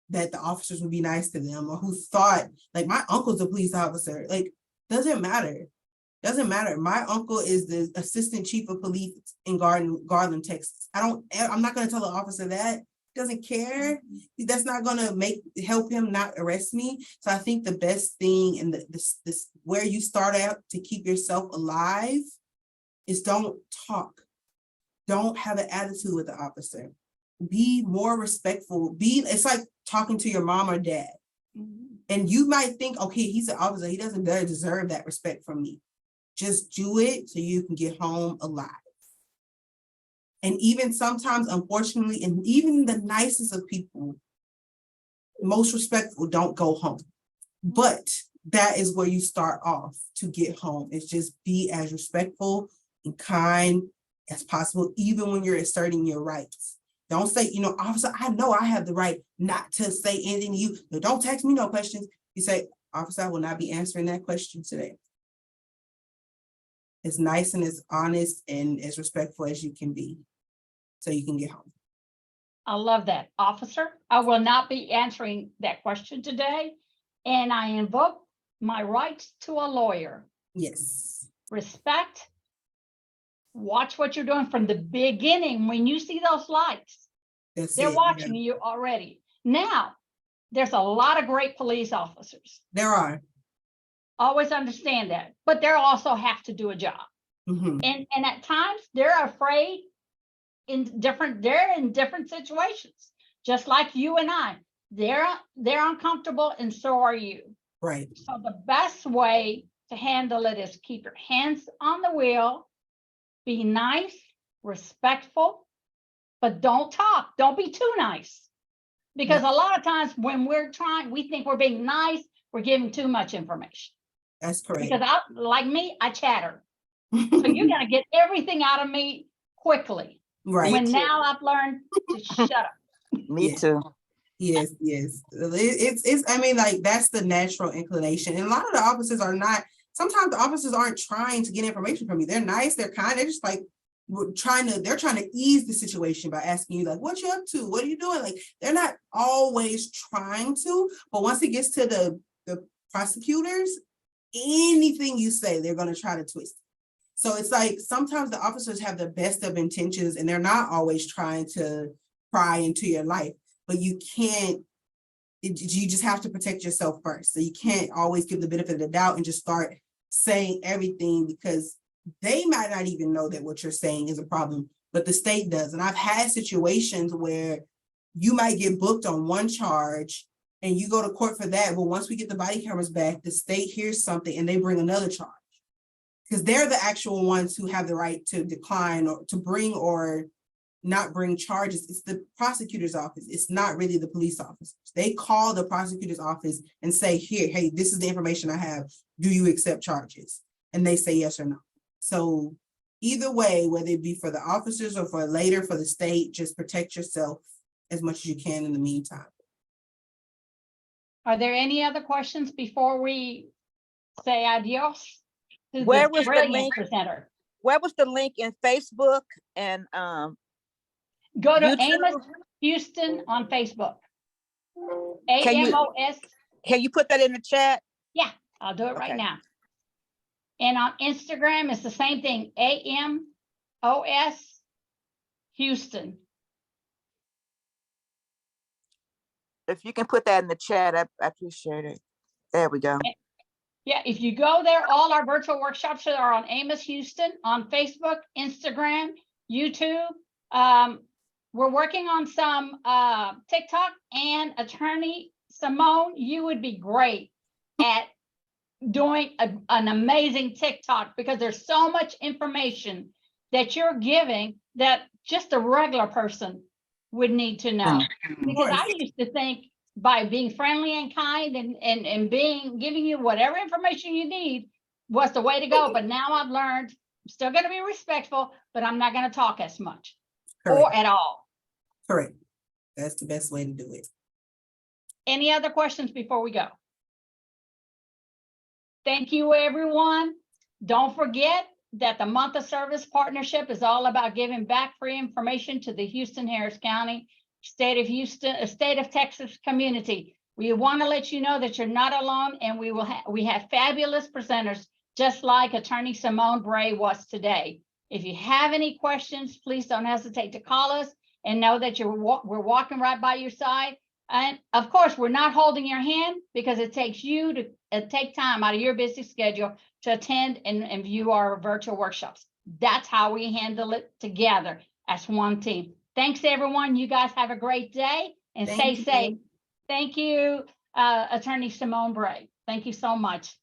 that the officers would be nice to them, or who thought, like, my uncle's a police officer. Like, doesn't matter. Doesn't matter. My uncle is the assistant chief of police in Garland, Texas. I'm not gonna tell the officer that. Doesn't care. That's not gonna help him not arrest me. So I think the best thing, and this where you start out to keep yourself alive, is don't talk. Don't have an attitude with the officer. Be more respectful. It's like talking to your mom or dad. And you might think, okay, he's an officer, he doesn't deserve that respect from me. Just do it so you can get home alive. And even sometimes, unfortunately, and even the nicest of people, most respectful, don't go home. But that is where you start off to get home. It's just be as respectful and kind as possible, even when you're asserting your rights. Don't say, officer, I know I have the right not to say anything to you. No, don't text me no questions. You say, officer, I will not be answering that question today. As nice and as honest and as respectful as you can be, so you can get home. I love that. Officer, I will not be answering that question today, and I invoke my rights to a lawyer. Yes. Respect. Watch what you're doing from the beginning. When you see those lights, they're watching you already. Now, there's a lot of great police officers. There are. Always understand that, but they also have to do a job. Mhm. And at times they're afraid they're in different situations, just like you and I. They're uncomfortable, and so are you. Right. So the best way to handle it is keep your hands on the wheel, be nice, respectful, but don't talk. Don't be too nice. Because a lot of times when we think we're being nice, we're giving too much information. That's correct. Because I chatter. So you're gonna get everything out of me quickly. Right. When now I've learned to shut up. Me too. Yes. It's I mean, like, that's the natural inclination. And a lot of the officers are not, sometimes the officers aren't trying to get information from you. They're nice, they're kind, they're just like trying to ease the situation by asking you, like, what you up to? What are you doing? Like, they're not always trying to, but once it gets to the prosecutors, anything you say, they're gonna try to twist. So it's like sometimes the officers have the best of intentions and they're not always trying to pry into your life, but you just have to protect yourself first. So you can't always give the benefit of the doubt and just start saying everything, because they might not even know that what you're saying is a problem, but the state does. And I've had situations where you might get booked on one charge and you go to court for that. But once we get the body cameras back, the state hears something and they bring another charge, because they're the actual ones who have the right to decline or to bring or not bring charges. It's the prosecutor's office. It's not really the police officers. They call the prosecutor's office and say, hey, this is the information I have. Do you accept charges? And they say yes or no. So either way, whether it be for the officers or for later for the state, just protect yourself as much as you can in the meantime. Are there any other questions before we say adios to Where the was the brilliant link? presenter? Where was the link in Facebook and Go to YouTube? Amos Houston on Facebook. Can you- AMOS. Can you put that in the chat? Yeah, I'll do it right Okay. now. And on Instagram, it's the same thing. AMOS Houston. If you can put that in the chat, I appreciate it. There we go. Yeah, if you go there, all our virtual workshops are on Amos Houston on Facebook, Instagram, YouTube. We're working on some TikTok, and Attorney Simone, you would be great at doing an amazing TikTok, because there's so much information that you're giving that just a regular person would need to know. Because I used to think by being friendly and kind and giving you whatever information you need was the way to go. But now I've learned I'm still going to be respectful, but I'm not going to talk as much or at all. Correct. That's the best way to do it. Any other questions before we go? Thank you, everyone. Don't forget that the Month of Service Partnership is all about giving back free information to the Houston, Harris County, state of Houston, state of Texas community. We want to let you know that you're not alone, and we have fabulous presenters, just like Attorney Simone Bray was today. If you have any questions, please don't hesitate to call us, and know that we're walking right by your side. And of course, we're not holding your hand, because it takes you to take time out of your busy schedule to attend and view our virtual workshops. That's how we handle it together as one team. Thanks, everyone. You guys have a great day and stay Thank you. safe. Thank you, Attorney Simone Bray. Thank you so much.